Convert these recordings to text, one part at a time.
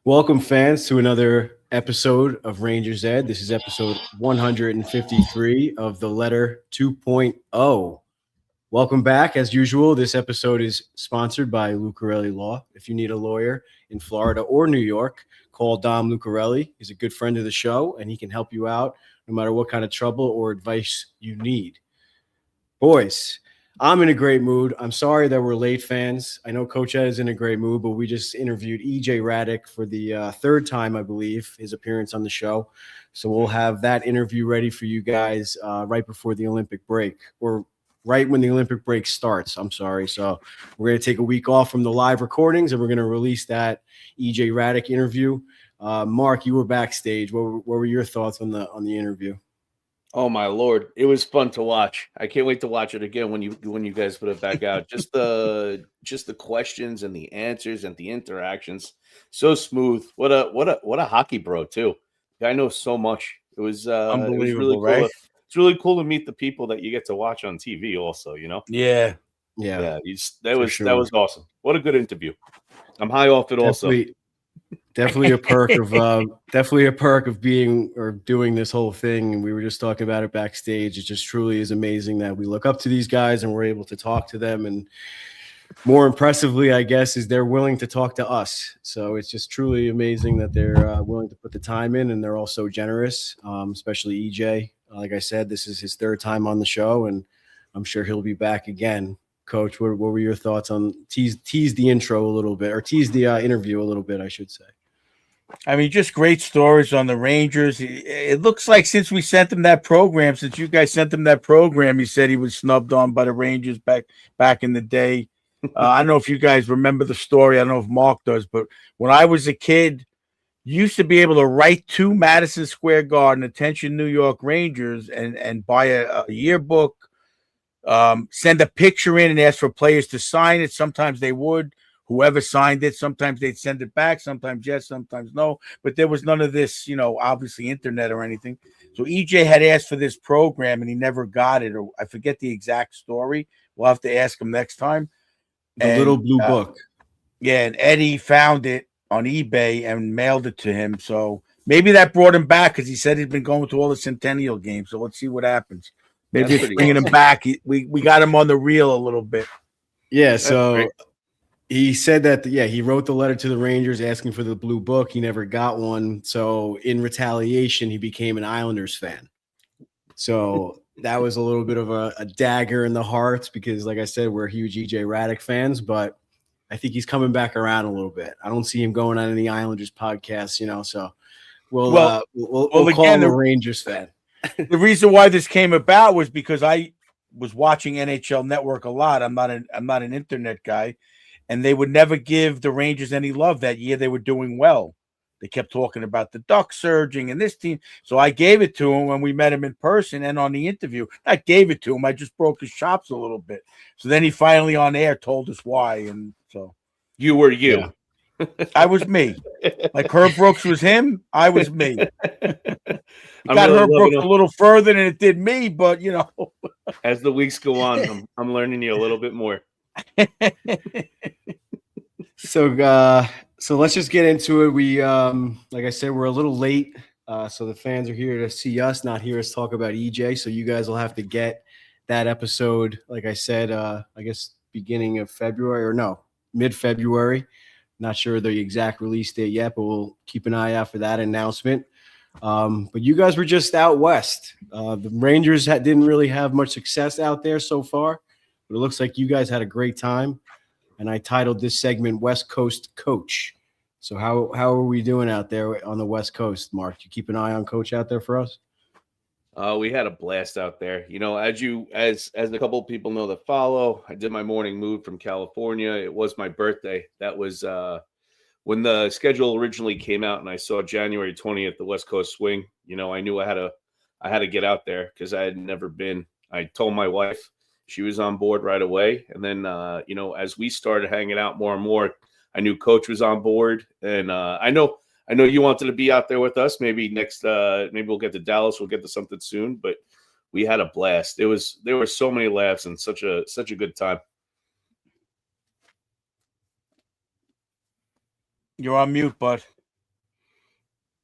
Welcome, fans, to another episode of Rangers Ed. This is episode 153 of the letter 2.0. Welcome back. As usual, this episode is sponsored by Lucarelli Law. If you need a lawyer in Florida or New York, call Dom Lucarelli. He's a good friend of the show, and he can help you out no matter what kind of trouble or advice you need. Boys, I'm in a great mood. I'm sorry that we're late, fans. I know Coach Ed is in a great mood, but we just interviewed EJ Radick for the third time, I believe, his appearance on the show. So we'll have that interview ready for you guys right before the Olympic break, or right when the Olympic break starts. I'm sorry. So we're going to take a week off from the live recordings, and we're going to release that EJ Radick interview. Mark, you were backstage. What were your thoughts on the interview? Oh my Lord, it was fun to watch. I can't wait to watch it again when you guys put it back out. Just the questions and the answers and the interactions, so smooth. What a hockey bro too. The guy knows so much. It was really Unbelievable, cool. right? It's really cool to meet the people that you get to watch on TV. Also, Yeah. Yeah, that was sure. awesome. What a good interview. I'm high off it also. Definitely a perk of being or doing this whole thing. And we were just talking about it backstage. It just truly is amazing that we look up to these guys and we're able to talk to them. And more impressively, I guess, is they're willing to talk to us. So it's just truly amazing that they're willing to put the time in, and they're all so generous, especially EJ. Like I said, this is his third time on the show, and I'm sure he'll be back again. Coach, what were your thoughts on tease the intro a little bit, or tease the interview a little bit, I should say? I mean, just great stories on the Rangers. It looks like since we sent him that program, since you guys sent him that program, he said he was snubbed on by the Rangers back in the day. I don't know if you guys remember the story. I don't know if Mark does, but when I was a kid, you used to be able to write to Madison Square Garden, attention New York Rangers, and buy a yearbook, send a picture in and ask for players to sign it. Sometimes they would. Whoever signed it, sometimes they'd send it back, sometimes yes, sometimes no. But there was none of this, obviously internet or anything. So EJ had asked for this program and he never got it, or I forget the exact story. We'll have to ask him next time. The little blue book. Yeah, and Eddie found it on eBay and mailed it to him. So maybe that brought him back because he said he'd been going to all the Centennial games. So let's see what happens. Maybe it's bringing him back. We got him on the reel a little bit. Yeah, so he said that, he wrote the letter to the Rangers asking for the blue book. He never got one. So in retaliation, he became an Islanders fan. So that was a little bit of a dagger in the heart because, like I said, we're huge EJ Radick fans, but I think he's coming back around a little bit. I don't see him going on any Islanders podcasts, so we'll call him a Rangers fan. The reason why this came about was because I was watching NHL Network a lot. I'm not an internet guy. And they would never give the Rangers any love that year. They were doing well. They kept talking about the Ducks surging and this team. So I gave it to him when we met him in person and on the interview. I gave it to him. I just broke his chops a little bit. So then he finally on air told us why. And so you were you. Yeah. I was me. Like Herb Brooks was him. I was me. It got Herb Brooks a little further than it did me, but as the weeks go on, I'm learning you a little bit more. So let's just get into it. We like I said, we're a little late, so the fans are here to see us, not hear us talk about EJ. So you guys will have to get that episode, like I said, I guess beginning of February, or no, mid-February. Not sure the exact release date yet, but we'll keep an eye out for that announcement. But you guys were just out west. The Rangers didn't really have much success out there so far. But it looks like you guys had a great time, and I titled this segment "West Coast Coach." So how are we doing out there on the West Coast, Mark? You keep an eye on Coach out there for us? We had a blast out there. As a couple of people know that follow, I did my morning move from California. It was my birthday. That was when the schedule originally came out, and I saw January 20th, the West Coast swing. I knew I had to get out there because I had never been. I told my wife. She was on board right away. And then, as we started hanging out more and more, I knew Coach was on board. And I know you wanted to be out there with us. Maybe maybe we'll get to Dallas. We'll get to something soon. But we had a blast. There were so many laughs and such a good time. You're on mute, bud.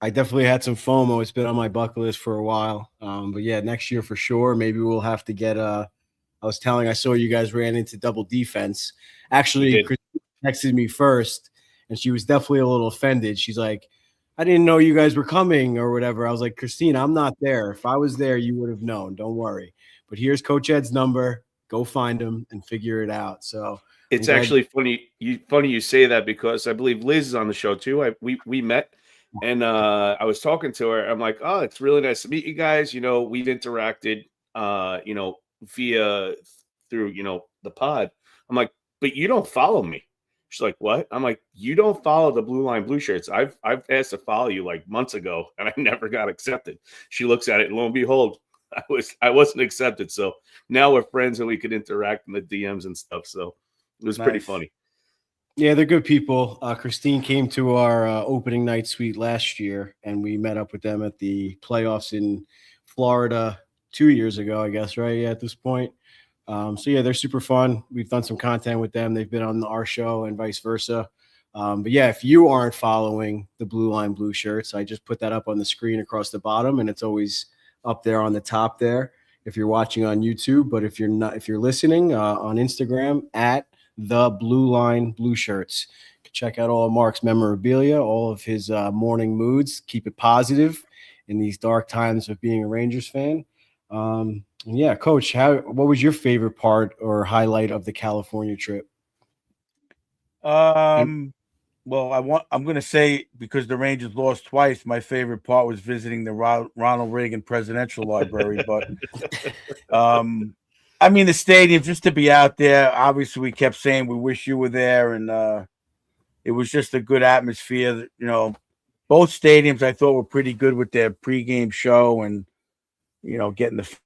I definitely had some FOMO. It's been on my bucket list for a while. But yeah, next year for sure. Maybe we'll have to get I saw you guys ran into double defense. Actually, did. Chris texted me first, and she was definitely a little offended. She's like, I didn't know you guys were coming or whatever. I was like, Christine, I'm not there. If I was there, you would have known. Don't worry. But here's Coach Ed's number. Go find him and figure it out. So It's actually funny you say that, because I believe Liz is on the show too. We met, and I was talking to her. I'm like, oh, it's really nice to meet you guys. We've interacted, via through the pod. I'm like, but you don't follow me. She's like, what? I'm like, you don't follow the Blue Line Blue Shirts. I've asked to follow you like months ago, and I never got accepted. She looks at it, and lo and behold, I wasn't accepted. So now we're friends, and we could interact in the DMs and stuff. So it was pretty funny. Yeah, they're good people. Christine came to our opening night suite last year, and we met up with them at the playoffs in Florida 2 years ago, I guess, right? Yeah, at this point. So yeah, they're super fun. We've done some content with them. They've been on our show and vice versa. But yeah, if you aren't following the Blue Line Blue Shirts, I just put that up on the screen across the bottom, and it's always up there on the top there if you're watching on YouTube. But if you're listening on Instagram at the Blue Line Blue Shirts, you can check out all of Mark's memorabilia, all of his morning moods. Keep it positive in these dark times of being a Rangers fan. Yeah, Coach, what was your favorite part or highlight of the California trip? Well, I'm going to say, because the Rangers lost twice, my favorite part was visiting the Ronald Reagan Presidential Library. But I mean, the stadium, just to be out there. Obviously, we kept saying we wish you were there, and it was just a good atmosphere. Both stadiums I thought were pretty good with their pregame show, and getting the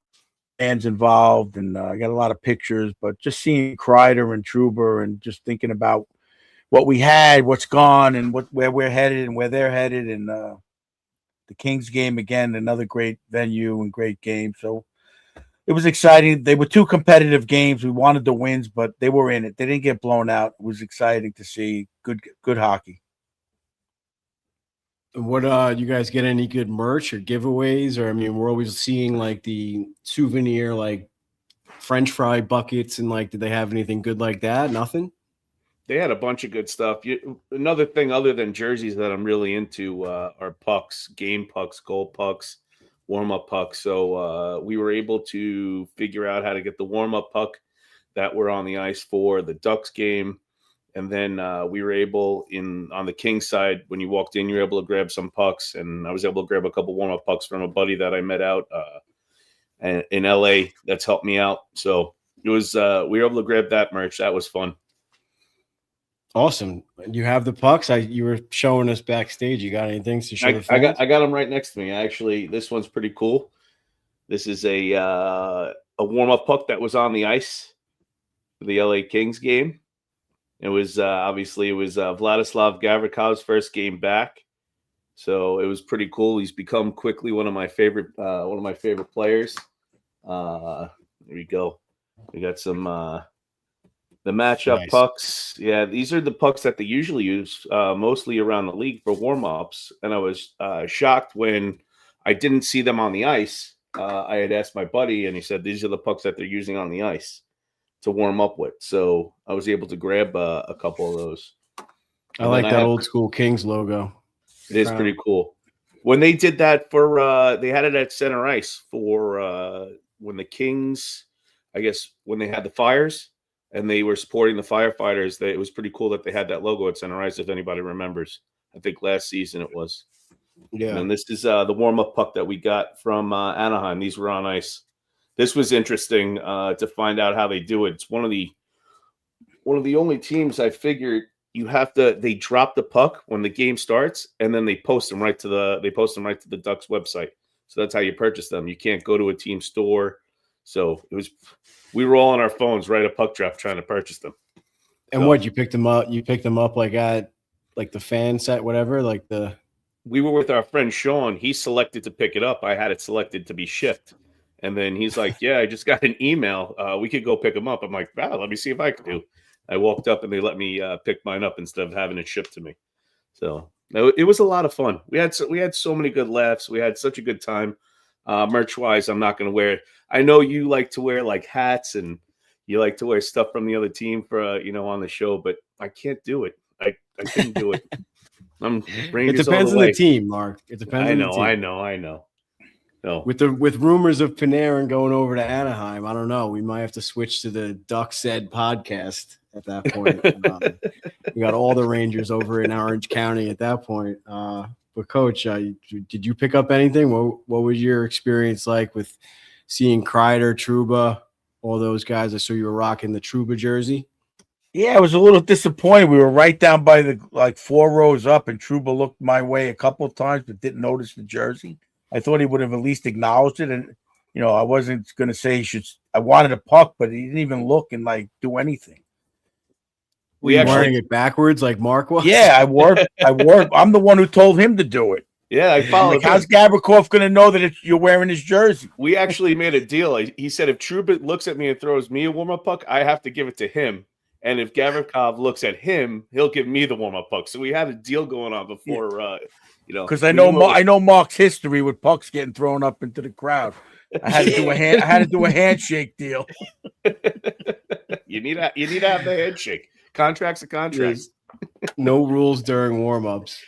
fans involved, and I got a lot of pictures. But just seeing Kreider and Trouba, and just thinking about what we had, what's gone, and where we're headed and where they're headed, and the Kings game again, another great venue and great game. So it was exciting. They were two competitive games. We wanted the wins, but they were in it. They didn't get blown out. It was exciting to see good hockey. What you guys get any good merch or giveaways? Or I mean, we're always seeing like the souvenir like French fry buckets, and like, did they have anything good like that? Nothing. They had a bunch of good stuff. Another thing other than jerseys that I'm really into are pucks, game pucks, goal pucks, warm-up pucks. So we were able to figure out how to get the warm-up puck that we're on the ice for the Ducks game. And then we were able, on the Kings side, when you walked in, you were able to grab some pucks. And I was able to grab a couple warm-up pucks from a buddy that I met out in LA that's helped me out. So it was we were able to grab that merch. That was fun. Awesome. You have the pucks. You were showing us backstage. You got anything to show the fans? I got them right next to me. Actually, this one's pretty cool. This is a warm-up puck that was on the ice for the LA Kings game. It was Vladislav Gavrikov's first game back. So it was pretty cool. He's become quickly one of my favorite players. There we go. We got some the matchup Nice. pucks. Yeah, these are the pucks that they usually use mostly around the league for warm-ups. And I was shocked when I didn't see them on the ice. I had asked my buddy, and he said, these are the pucks that they're using on the ice to warm up with. So I was able to grab a couple of those. I like that old school Kings logo. It is pretty cool. When they did that for they had it at center ice for when the Kings, I guess when they had the fires and they were supporting the firefighters, it was pretty cool that they had that logo at center ice, if anybody remembers. I think last season it was. Yeah. And this is the warm-up puck that we got from Anaheim. These were on ice. This was interesting to find out how they do it. It's one of the only teams I figured they drop the puck when the game starts, and then they post them right to the Ducks website. So that's how you purchase them. You can't go to a team store. So we were all on our phones right at puck drop trying to purchase them. And what, you picked them up? You picked them up like at like the fan set, whatever, like the. We were with our friend Sean. He selected to pick it up. I had it selected to be shipped. And then he's like, yeah, I just got an email. We could go pick them up. I'm like, wow, let me see if I can do. I walked up and they let me pick mine up instead of having it shipped to me. So No, it was a lot of fun. We had so many good laughs. We had such a good time. Merch wise, I'm not going to wear it. I know you like to wear like hats and you like to wear stuff from the other team for on the show, but I can't do it. I couldn't do it. I'm It Rangers all depends the on the way. team, Mark. It depends on the team. I know. No. With rumors of Panarin going over to Anaheim, I don't know. We might have to switch to the Duck Said podcast at that point. We got all the Rangers over in Orange County at that point. But Coach, did you pick up anything? What was your experience like with seeing Kreider, Trouba, all those guys? I saw you were rocking the Trouba jersey. Yeah, I was a little disappointed. We were right down by the 4 rows up, and Trouba looked my way a couple of times, but didn't notice the jersey. I thought he would have at least acknowledged it, and I wasn't going to say he should. I wanted a puck, but he didn't even look and do anything. We actually wearing it backwards like Mark was. Yeah, I wore. I'm the one who told him to do it. Yeah, I followed. How's Gavrikov going to know that you're wearing his jersey? We actually made a deal. He said if Trouba looks at me and throws me a warm-up puck, I have to give it to him. And if Gavrikov looks at him, he'll give me the warm-up puck. So we had a deal going on before. Because I know Mark's history with pucks getting thrown up into the crowd. I had to do a handshake deal. You need to have the handshake. Contracts are contracts. No rules during warm-ups.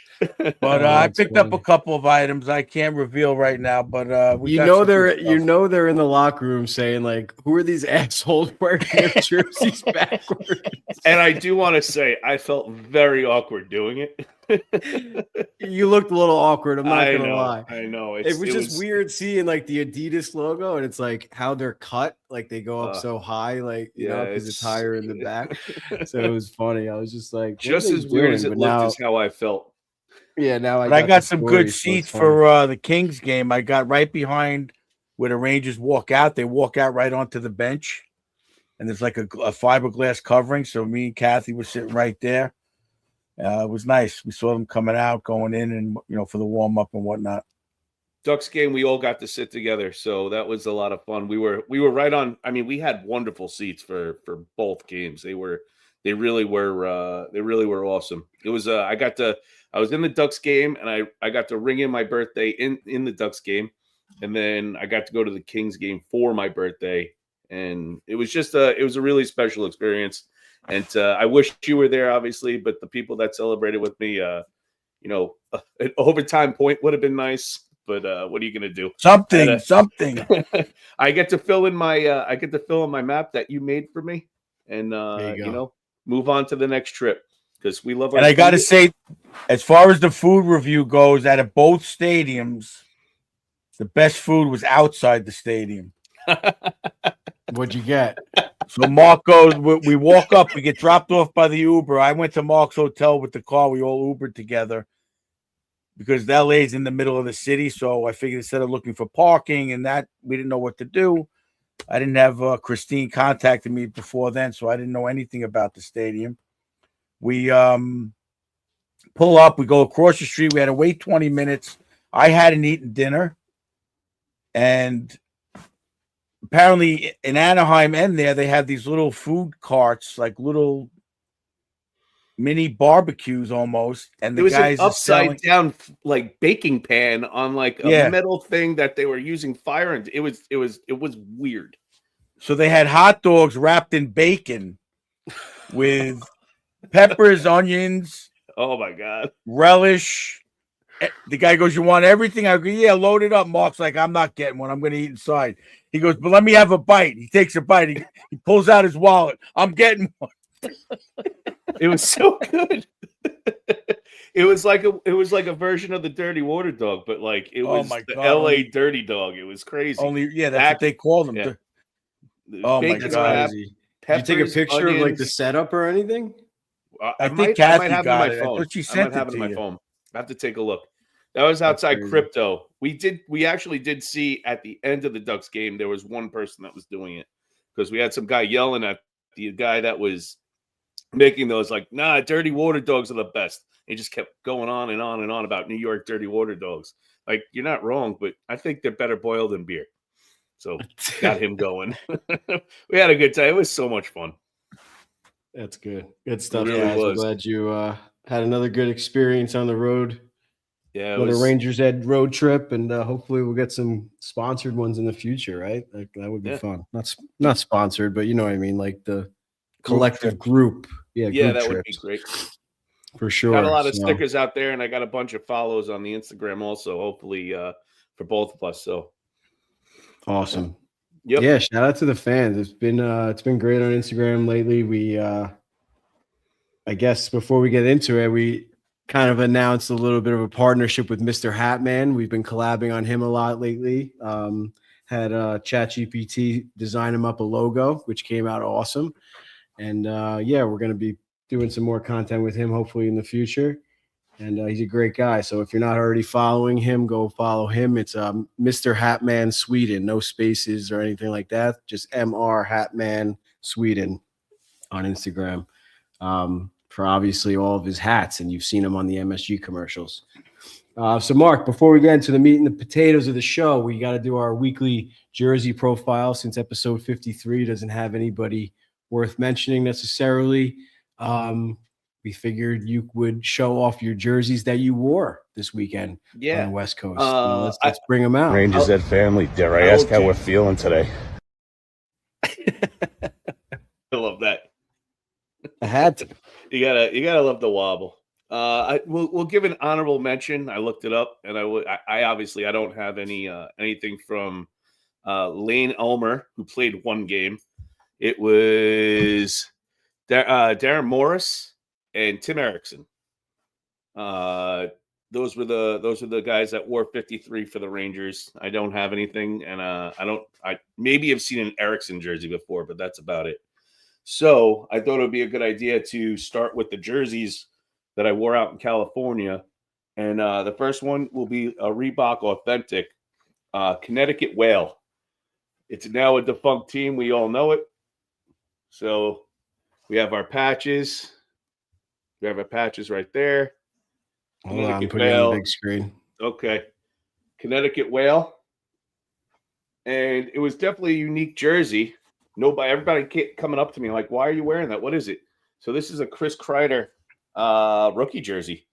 But I picked up a couple of items I can't reveal right now. But they're in the locker room saying like, "Who are these assholes wearing their jerseys backwards?" And I do want to say I felt very awkward doing it. You looked a little awkward. I'm not gonna lie. I know. It was just weird seeing like the Adidas logo, and it's like how they're cut, like they go up so high, like because it's higher in the back. So it was funny. I was just like, just as weird as it looked is how I felt. Yeah, now I got some good seats for the Kings game. I got right behind where the Rangers walk out. They walk out right onto the bench, and there's like a fiberglass covering. So me and Kathy were sitting right there. It was nice. We saw them coming out, going in, and for the warm up and whatnot. Ducks game, we all got to sit together, so that was a lot of fun. We were right on. I mean, we had wonderful seats for both games. They really were awesome. It was I was in the Ducks game, and I got to ring in my birthday in the Ducks game, and then I got to go to the Kings game for my birthday, and it was just it was a really special experience. And I wish you were there, obviously, but the people that celebrated with me, an overtime point would have been nice. But what are you going to do? Something. I get to fill in my map that you made for me, and move on to the next trip. Because we love our and I got to say, as far as the food review goes, out of both stadiums, the best food was outside the stadium. What'd you get? So Mark goes, we walk up, we get dropped off by the Uber. I went to Mark's hotel with the car. We all Ubered together because LA's in the middle of the city. So I figured instead of looking for parking and that, we didn't know what to do. I didn't have Christine contacted me before then, so I didn't know anything about the stadium. We pull up, we go across the street. We had to wait 20 minutes. I hadn't eaten dinner. And apparently in Anaheim and there, they have these little food carts, like little mini barbecues almost. And the guys an upside down like baking pan on like a metal thing that they were using fire, and it was weird. So they had hot dogs wrapped in bacon with peppers, onions. Oh my God. Relish. The guy goes, "You want everything?" I go, "Yeah, load it up." Mark's like, "I'm not getting one. I'm going to eat inside." He goes, "But let me have a bite." He takes a bite. He pulls out his wallet. "I'm getting one." It was so good. It was like a version of the Dirty Water Dog, but like it was the LA Dirty Dog. It was crazy. That's what they call them. Yeah. Oh my God. Did you take a picture of like the setup or anything? I think Kathy got it. I thought she sent it to my phone. I have to take a look. That was outside Crypto. We actually did see at the end of the Ducks game, there was one person that was doing it because we had some guy yelling at the guy that was making those like, "Nah, Dirty Water Dogs are the best." He just kept going on and on and on about New York Dirty Water Dogs. Like, you're not wrong, but I think they're better boiled than beer. So got him going. We had a good time. It was so much fun. That's good. Good stuff, really guys. I'm Had another good experience on the road. Yeah, it Another was. Rangers Ed road trip, and hopefully we'll get some sponsored ones in the future, right? Like, that would be Yeah. fun. Not sponsored, but you know what I mean, like the collective trips. group. Yeah, Yeah, group that would be trips great. for Got a sure. lot of So stickers out there, and I got a bunch of follows on the Instagram also. Hopefully, for both of us. So awesome. yep. Yeah, shout out to the fans. It's been great on Instagram lately. We I guess before we get into it, we kind of announced a little bit of a partnership with Mr. Hatman. We've been collabing on him a lot lately. Had ChatGPT design him up a logo, which came out awesome. And yeah, we're going to be doing some more content with him hopefully in the future. And he's a great guy. So if you're not already following him, go follow him. It's Mr. Hatman Sweden, no spaces or anything like that. Just Mr. Hatman Sweden on Instagram. For obviously all of his hats, and you've seen him on the MSG commercials. So, Mark, before we get into the meat and the potatoes of the show, we got to do our weekly jersey profile since episode 53 doesn't have anybody worth mentioning necessarily. We figured you would show off your jerseys that you wore this weekend on Yeah. the West Coast. I- Let's bring them out. Rangers Ed family, dare I I'll ask how do- we're feeling today? I love that. I had to. You gotta love the wobble. We'll give an honorable mention. I looked it up, and I obviously I don't have anything from Lane Elmer, who played one game. It was Darren Morris and Tim Erickson. Those were the guys that wore 53 for the Rangers. I don't have anything, and I maybe have seen an Erickson jersey before, but that's about it. So I thought it would be a good idea to start with the jerseys that I wore out in California. And the first one will be a Reebok Authentic Connecticut Whale. It's now a defunct team. We all know it. So we have our patches. We have our patches right there. Hold on, I'm Connecticut putting it on the Whale. big screen. Okay. Connecticut Whale. And it was definitely a unique jersey. Everybody coming up to me like, why are you wearing that? What is it? So this is a Chris Kreider rookie jersey.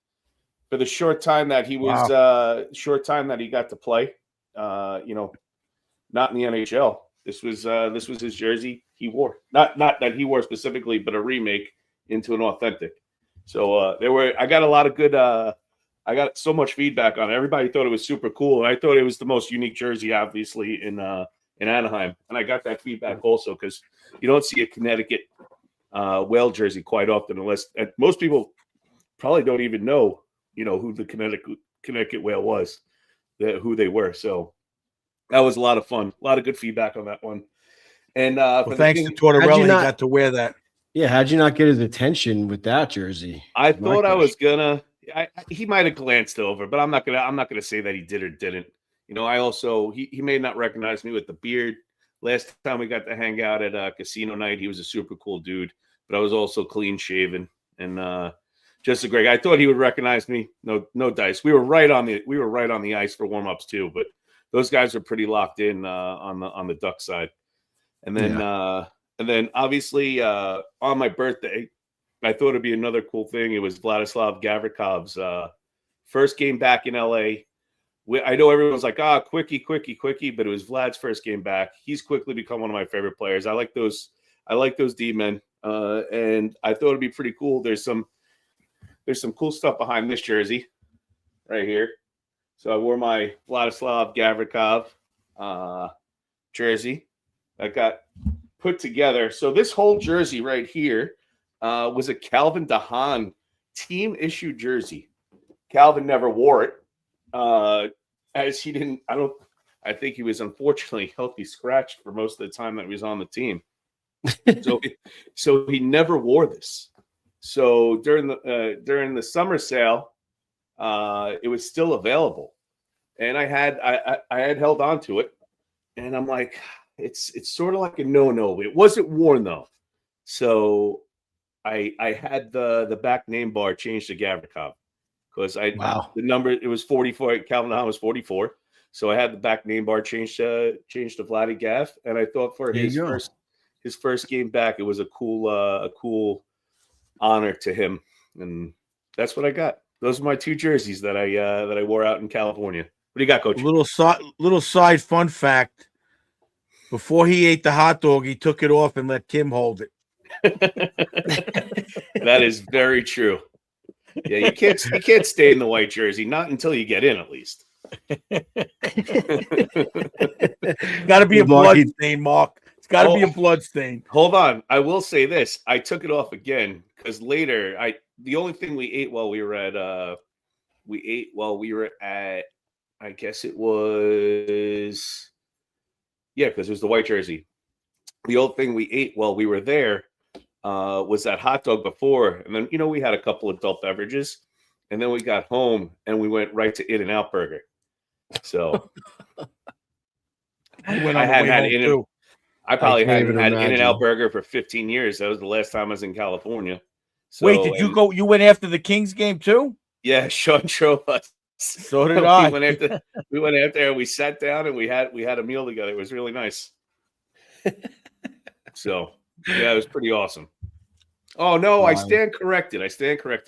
For the short time that he was that he got to play, not in the NHL. This was his jersey he wore. Not that he wore specifically, but a remake into an authentic. So I got a lot of good I got so much feedback on it. Everybody thought it was super cool. And I thought it was the most unique jersey, obviously, in Anaheim. And I got that feedback also because you don't see a Connecticut Whale jersey quite often, unless most people probably don't even know, who the Connecticut Whale was, who they were. So that was a lot of fun. A lot of good feedback on that one. And Thanks to Tortorella, he got to wear that. Yeah, how'd you not get his attention with that jersey? I thought I was gonna. He might have glanced over, but I'm not gonna say that he did or didn't. I also he may not recognize me with the beard. Last time we got to hang out at casino night, he was a super cool dude, but I was also clean shaven and just a great guy. I thought he would recognize me. No dice. We were right on the ice for warm-ups too, but those guys were pretty locked in on the Duck side. And then obviously on my birthday, I thought it'd be another cool thing. It was Vladislav Gavrikov's first game back in LA. I know everyone's like, quickie, but it was Vlad's first game back. He's quickly become one of my favorite players. I like those D-men, and I thought it'd be pretty cool. There's some cool stuff behind this jersey right here. So I wore my Vladislav Gavrikov jersey that got put together. So this whole jersey right here was a Calvin DeHaan team issue jersey. Calvin never wore it. As he didn't, I think he was unfortunately healthy scratched for most of the time that he was on the team. So he never wore this. So during the summer sale, it was still available, and I had held on to it, and I'm like, it's sort of like a no. It wasn't worn though, so I had the back name bar changed to Gavrikov. Because the number, it was 44. Calvin DeHaan was 44, so I had the back name bar changed to Vladdy Gav, and I thought for his first game back, it was a cool honor to him, and That's what I got. Those are my 2 jerseys that I wore out in California. What do you got, Coach? Little side fun fact. Before he ate the hot dog, he took it off and let Kim hold it. That is very true. Yeah, you can't stay in the white jersey, not until you get in, at least. Got to be a blood stain, Mark. It's got to be a blood stain. Hold on. I will say this. I took it off again because later the only thing we ate while we were at I guess it was because it was the white jersey. The old thing we ate while we were there was that hot dog before, and then we had a couple adult beverages, and then we got home and we went right to In-N-Out Burger. So I hadn't had In-N-Out. I probably hadn't had In-N-Out Burger for 15 years. That was the last time I was in California. So, wait, did you go? You went after the Kings game too? Yeah, Sean drove us. So did I. We went out there. We sat down and we had a meal together. It was really nice. So yeah, it was pretty awesome. Oh no, wow. I stand corrected.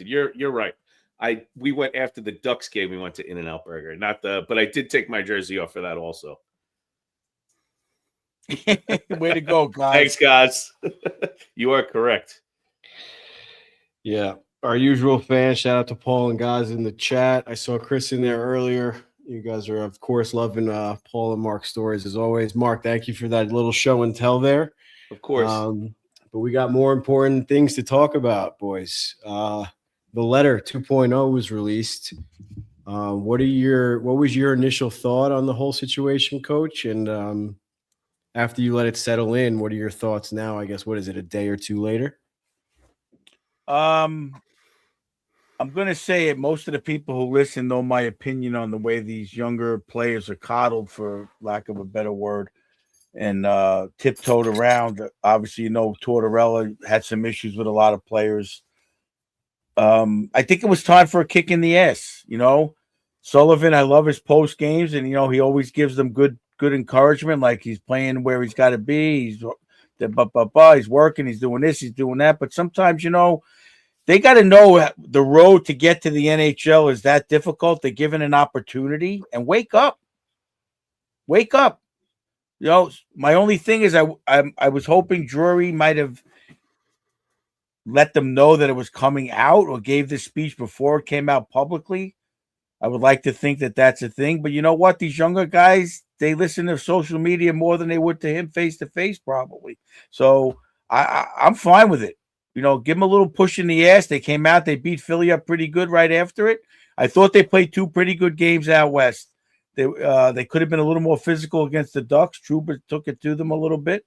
You're right. We went after the Ducks game. We went to In-N-Out Burger, but I did take my jersey off for that also. Way to go, guys! Thanks, guys. You are correct. Yeah, our usual fans. Shout out to Paul and guys in the chat. I saw Chris in there earlier. You guys are, of course, loving Paul and Mark's stories as always. Mark, thank you for that little show and tell there. Of course. But we got more important things to talk about, boys. The letter 2.0 was released. What was your initial thought on the whole situation, Coach? And after you let it settle in, what are your thoughts now? I guess, what is it, a day or two later? I'm going to say it. Most of the people who listen know my opinion on the way these younger players are coddled, for lack of a better word, and tiptoed around. Obviously, Tortorella had some issues with a lot of players. I think it was time for a kick in the ass. Sullivan, I love his post games, and he always gives them good encouragement, like he's playing where he's got to be. He's working, he's doing this, he's doing that. But sometimes, they got to know the road to get to the NHL is that difficult. They're given an opportunity, and wake up. Wake up. My only thing is I was hoping Drury might have let them know that it was coming out, or gave this speech before it came out publicly. I would like to think that that's a thing. But you know what? These younger guys, they listen to social media more than they would to him face-to-face probably. So I'm fine with it. Give them a little push in the ass. They came out. They beat Philly up pretty good right after it. I thought they played 2 pretty good games out west. They could have been a little more physical against the Ducks. Trouba took it to them a little bit.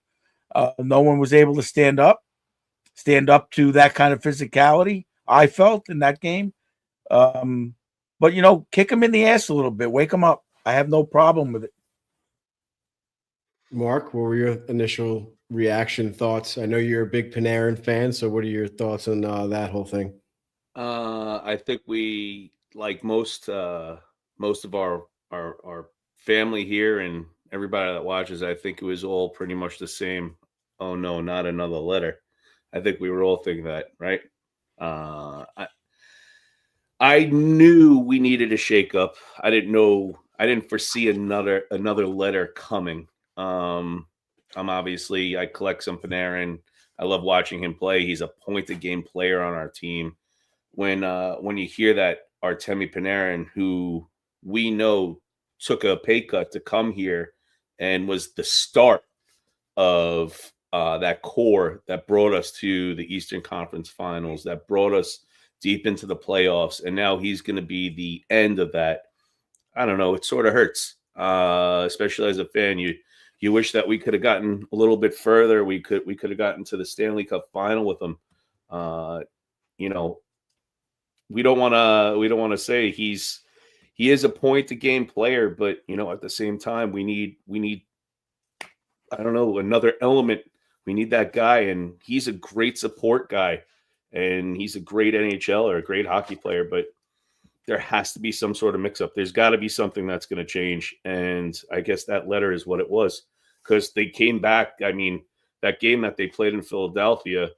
No one was able to stand up to that kind of physicality, I felt, in that game. But, kick them in the ass a little bit. Wake them up. I have no problem with it. Mark, what were your initial reaction, thoughts? I know you're a big Panarin fan, so what are your thoughts on that whole thing? I think we, like most of our family here and everybody that watches, I think it was all pretty much the same. Oh no, not another letter. I think we were all thinking that, right? I knew we needed a shakeup. I didn't foresee another letter coming. I collect some Panarin. I love watching him play. He's a point-a game player on our team. When you hear that Artemi Panarin, who we know took a pay cut to come here and was the start of that core that brought us to the Eastern Conference Finals, that brought us deep into the playoffs, and now he's going to be the end of that. I don't know. It sort of hurts, especially as a fan. You wish that we could have gotten a little bit further. We could have gotten to the Stanley Cup final with him. We don't want to say he is a point to game player, but at the same time we need I don't know, another element. We need that guy, and he's a great support guy, and he's a great NHL or a great hockey player, but there has to be some sort of mix-up. There's got to be something that's going to change, and I guess that letter is what it was, because they came back. I mean, that game that they played in Philadelphia,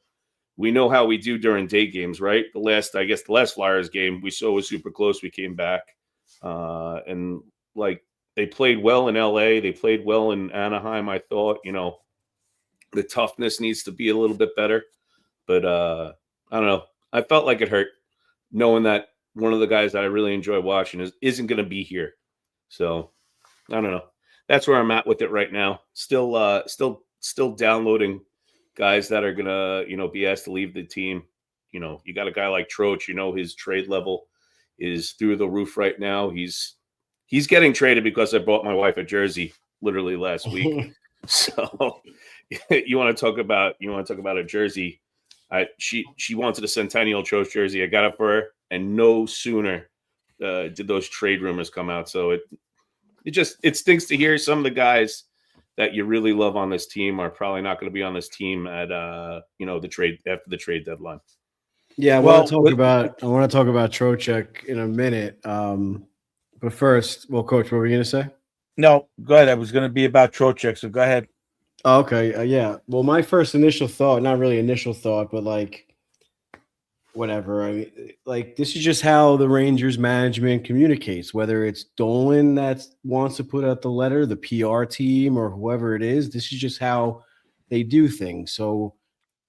we know how we do during day games, right? The last Flyers game we saw was super close. We came back, and like they played well in LA. They played well in Anaheim. I thought, the toughness needs to be a little bit better, but I don't know. I felt like it hurt knowing that one of the guys that I really enjoy watching isn't going to be here. So I don't know. That's where I'm at with it right now. Still downloading guys that are gonna, be asked to leave the team. You got a guy like Troach. His trade level is through the roof right now. He's getting traded because I bought my wife a jersey literally last week. So you want to talk about a jersey? She wanted a Centennial Troach jersey. I got it for her, and no sooner did those trade rumors come out. So it stinks to hear some of the guys that you really love on this team are probably not going to be on this team at the trade after the trade deadline. Yeah, I want to talk about Trocheck in a minute. But first, well, Coach, what were you going to say? No, go ahead. I was going to be about Trocheck, so go ahead. Oh, okay. Yeah. Well, my first initial thought, not really initial thought, but like whatever. I mean, like this is just how the Rangers management communicates, whether it's Dolan that wants to put out the letter, the PR team, or whoever it is. This is just how they do things. So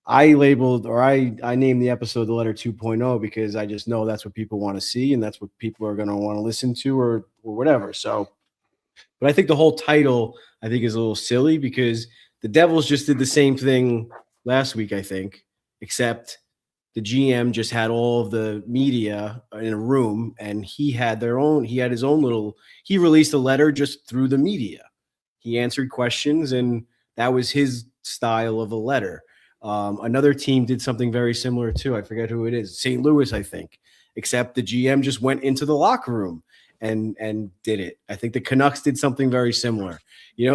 I named the episode The Letter 2.0 because I just know that's what people want to see and that's what people are going to want to listen to or whatever. So, but I think the whole title I think is a little silly because the Devils just did the same thing last week, I think, except the GM just had all of the media in a room and he released a letter just through the media. He answered questions and that was his style of a letter. Another team did something very similar too. I forget who it is. St. Louis, I think, except the GM just went into the locker room and did it. I think the Canucks did something very similar,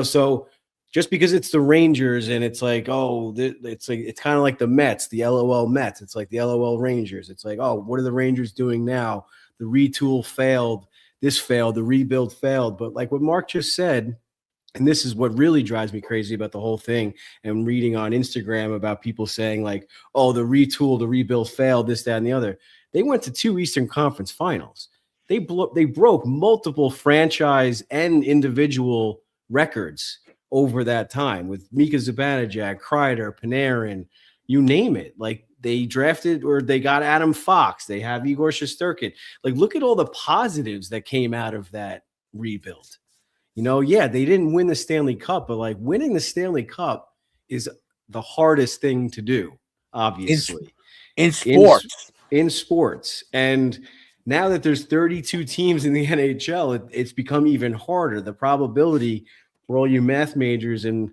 so just because it's the Rangers and it's like, it's kind of like the Mets, the LOL Mets. It's like the LOL Rangers. It's like, oh, what are the Rangers doing now? The retool failed. This failed. The rebuild failed. But like what Mark just said, and this is what really drives me crazy about the whole thing, and reading on Instagram about people saying like, oh, the retool, the rebuild failed, this, that, and the other. They went to 2 Eastern Conference finals. They broke multiple franchise and individual records over that time with Mika Zibanejad, Kreider, Panarin, you name it. Like they drafted or they got Adam Fox. They have Igor Shesterkin. Like look at all the positives that came out of that rebuild. Yeah, they didn't win the Stanley Cup, but like winning the Stanley Cup is the hardest thing to do, obviously. In sports. In sports. And now that there's 32 teams in the NHL, it's become even harder. The probability for all you math majors and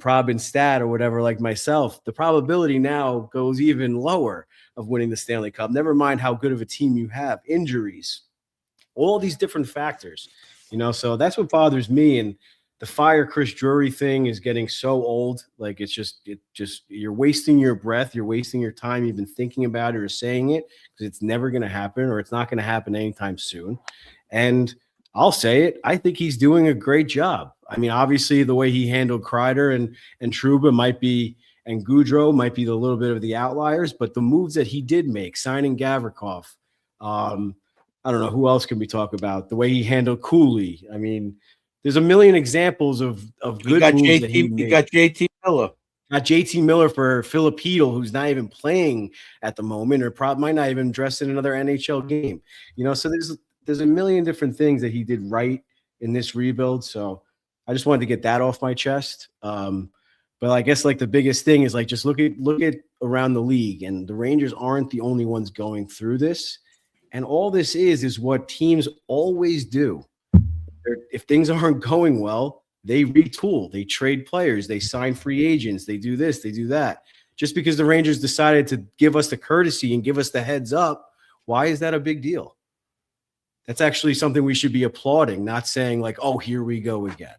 prob and stat or whatever like myself, the probability now goes even lower of winning the Stanley Cup. Never mind how good of a team you have, injuries, all these different factors. So that's what bothers me. And the fire Chris Drury thing is getting so old. Like it just you're wasting your breath. You're wasting your time even thinking about it or saying it because it's never going to happen or it's not going to happen anytime soon. And I'll say it. I think he's doing a great job. I mean, obviously the way he handled Kreider and Trouba and Goudreau might be a little bit of the outliers, but the moves that he did make, signing Gavrikov, I don't know who else can we talk about. The way he handled Cooley. I mean, there's a million examples of good moves that he made. You got JT Miller. Got JT Miller for Filipino, who's not even playing at the moment, or might not even dress in another NHL game. So there's a million different things that he did right in this rebuild. So I just wanted to get that off my chest. But I guess like the biggest thing is like just look at around the league, and the Rangers aren't the only ones going through this. And all this is what teams always do. If things aren't going well, they retool, they trade players, they sign free agents, they do this, they do that. Just because the Rangers decided to give us the courtesy and give us the heads up, why is that a big deal? That's actually something we should be applauding, not saying like, oh, here we go again.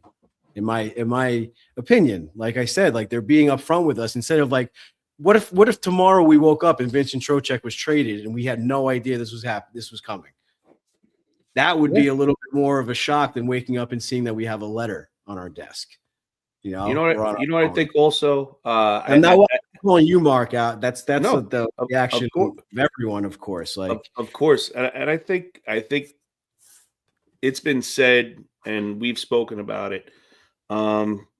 In my opinion, like I said, like they're being upfront with us instead of like, what if tomorrow we woke up and Vincent Trocheck was traded and we had no idea this was coming? That would be a little bit more of a shock than waking up and seeing that we have a letter on our desk. You know what I think also. And pulling you, Mark, out. That's No, the of reaction course. of everyone, of course. Like, Of course, and I think it's been said, and we've spoken about it.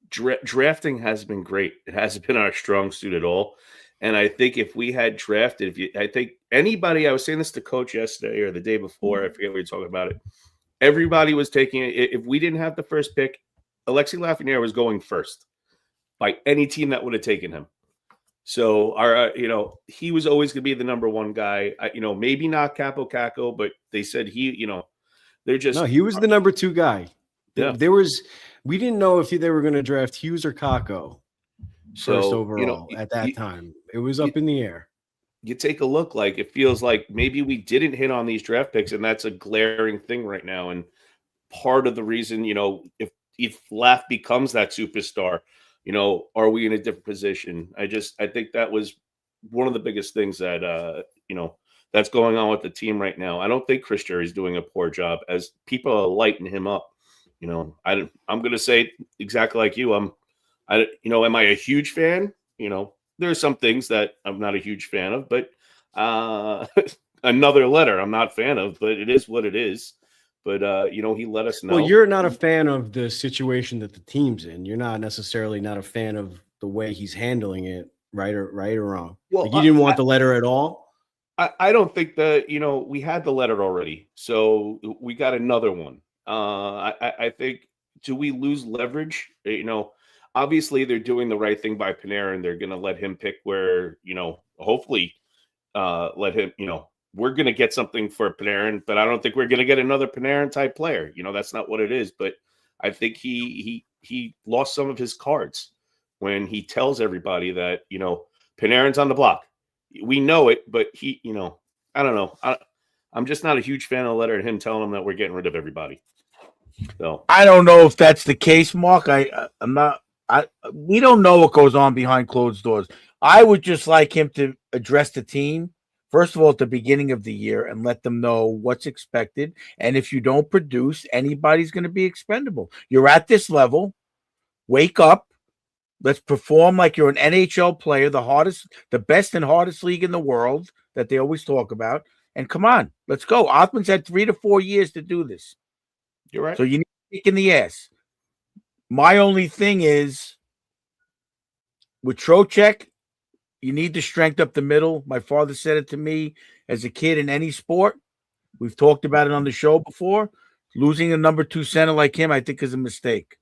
Drafting has been great. It hasn't been our strong suit at all. And I think if we had drafted, I think anybody, I was saying this to Coach yesterday or the day before, I forget what we were talking about it. Everybody was taking it. If we didn't have the first pick, Alexi Lafreniere was going first by any team that would have taken him. So he was always going to be the number one guy. Maybe not Capo Caco, but they said they're just no, he was the number 2 guy. Yeah. We didn't know if they were going to draft Hughes or Kako first so overall at that time. It was up in the air. You take a look, like it feels like maybe we didn't hit on these draft picks, and that's a glaring thing right now. And part of the reason, if Laf becomes that superstar, are we in a different position? I think that was one of the biggest things that that's going on with the team right now. I don't think Chris Jerry's doing a poor job, as people are lighting him up. I'm going to say exactly like you. Am I a huge fan? There are some things that I'm not a huge fan of, but another letter I'm not a fan of, but it is what it is. But he let us know. Well, you're not a fan of the situation that the team's in. You're not necessarily not a fan of the way he's handling it, right or wrong. Well, you didn't want the letter at all. I don't think that we had the letter already, so we got another one. I think, do we lose leverage? Obviously they're doing the right thing by Panarin. They're going to let him pick where hopefully let him. We're going to get something for Panarin, but I don't think we're going to get another Panarin type player. That's not what it is. But I think he lost some of his cards when he tells everybody that Panarin's on the block. We know it, but I don't know. I'm just not a huge fan of the letter and him telling them that we're getting rid of everybody. So I don't know if that's the case, Mark. I'm not. We don't know what goes on behind closed doors. I would just like him to address the team, first of all, at the beginning of the year, and let them know what's expected. And if you don't produce, anybody's going to be expendable. You're at this level. Wake up. Let's perform like you're an NHL player, the best and hardest league in the world that they always talk about. And come on, let's go. Othman's had 3 to 4 years to do this. You're right. So you need to kick in the ass. My only thing is, with Trocheck, you need to strength up the middle. My father said it to me as a kid in any sport. We've talked about it on the show before. Losing a number 2 center like him, I think, is a mistake.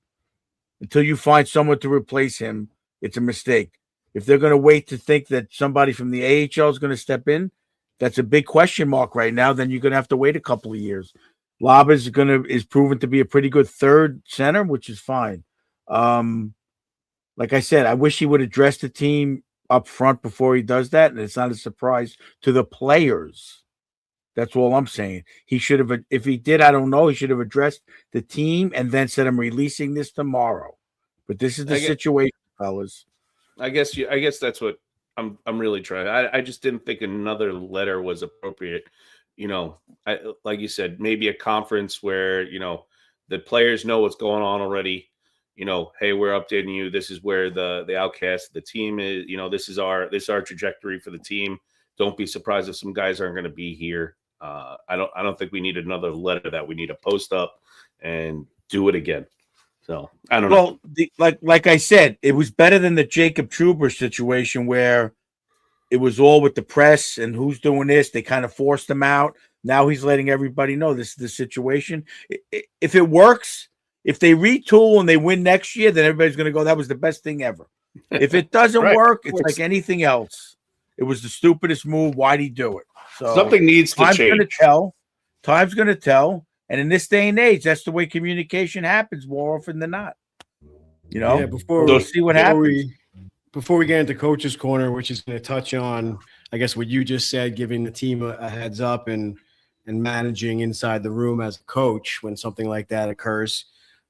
Until you find someone to replace him, it's a mistake. If they're going to wait to think that somebody from the AHL is going to step in, that's a big question mark right now. Then you're going to have to wait a couple of years. Laba is proven to be a pretty good third center, which is fine. Like I said, I wish he would address the team up front before he does that, and it's not a surprise to the players. That's all I'm saying. He should have, if he did, I don't know. He should have addressed the team and then said, "I'm releasing this tomorrow." But this is the situation, fellas. I guess that's what I'm really trying. I just didn't think another letter was appropriate. Like you said, maybe a conference where the players know what's going on already. Hey, we're updating you. This is where the outcast, the team is. This is our trajectory for the team. Don't be surprised if some guys aren't going to be here. I don't think we need another letter that we need to post up and do it again. So I don't know. Well, like I said, it was better than the Jacob Truber situation where it was all with the press and who's doing this. They kind of forced him out. Now he's letting everybody know this is the situation. If it works, if they retool and they win next year, then everybody's going to go, that was the best thing ever. If it doesn't Right. work, it's like anything else. It was the stupidest move. Why'd he do it? So Something needs to time's change. going to tell. Time's going to tell. And in this day and age, that's the way communication happens more often than not. Yeah, we'll see what happens. Before we get into Coach's Corner, which is going to touch on, I guess, what you just said, giving the team a heads up and managing inside the room as a coach when something like that occurs.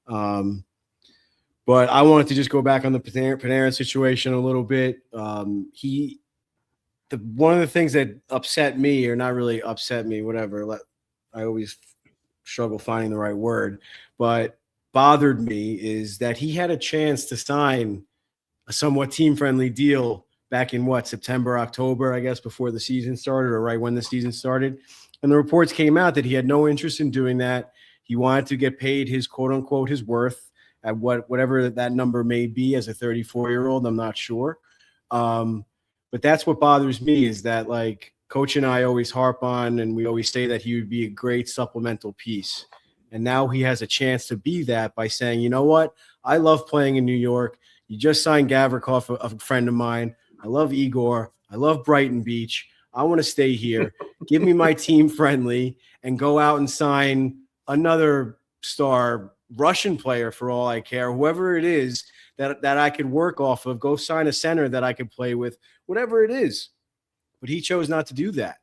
But I wanted to just go back on the Panarin situation a little bit. One of the things that upset me, or not really upset me, whatever. I always struggle finding the right word, but bothered me is that he had a chance to sign a somewhat team-friendly deal back in September, October, I guess, before the season started, or right when the season started. And the reports came out that he had no interest in doing that. He wanted to get paid his quote unquote his worth at whatever that number may be as a 34-year-old. I'm not sure. But that's what bothers me, is that, like, Coach and I always harp on, and we always say that he would be a great supplemental piece. And now he has a chance to be that by saying, you know what? I love playing in New York. You just signed Gavrikov, a friend of mine. I love Igor. I love Brighton Beach. I want to stay here. Give me my team friendly and go out and sign another star Russian player for all I care, whoever it is that I could work off of. Go sign a center that I could play with, whatever it is. But he chose not to do that.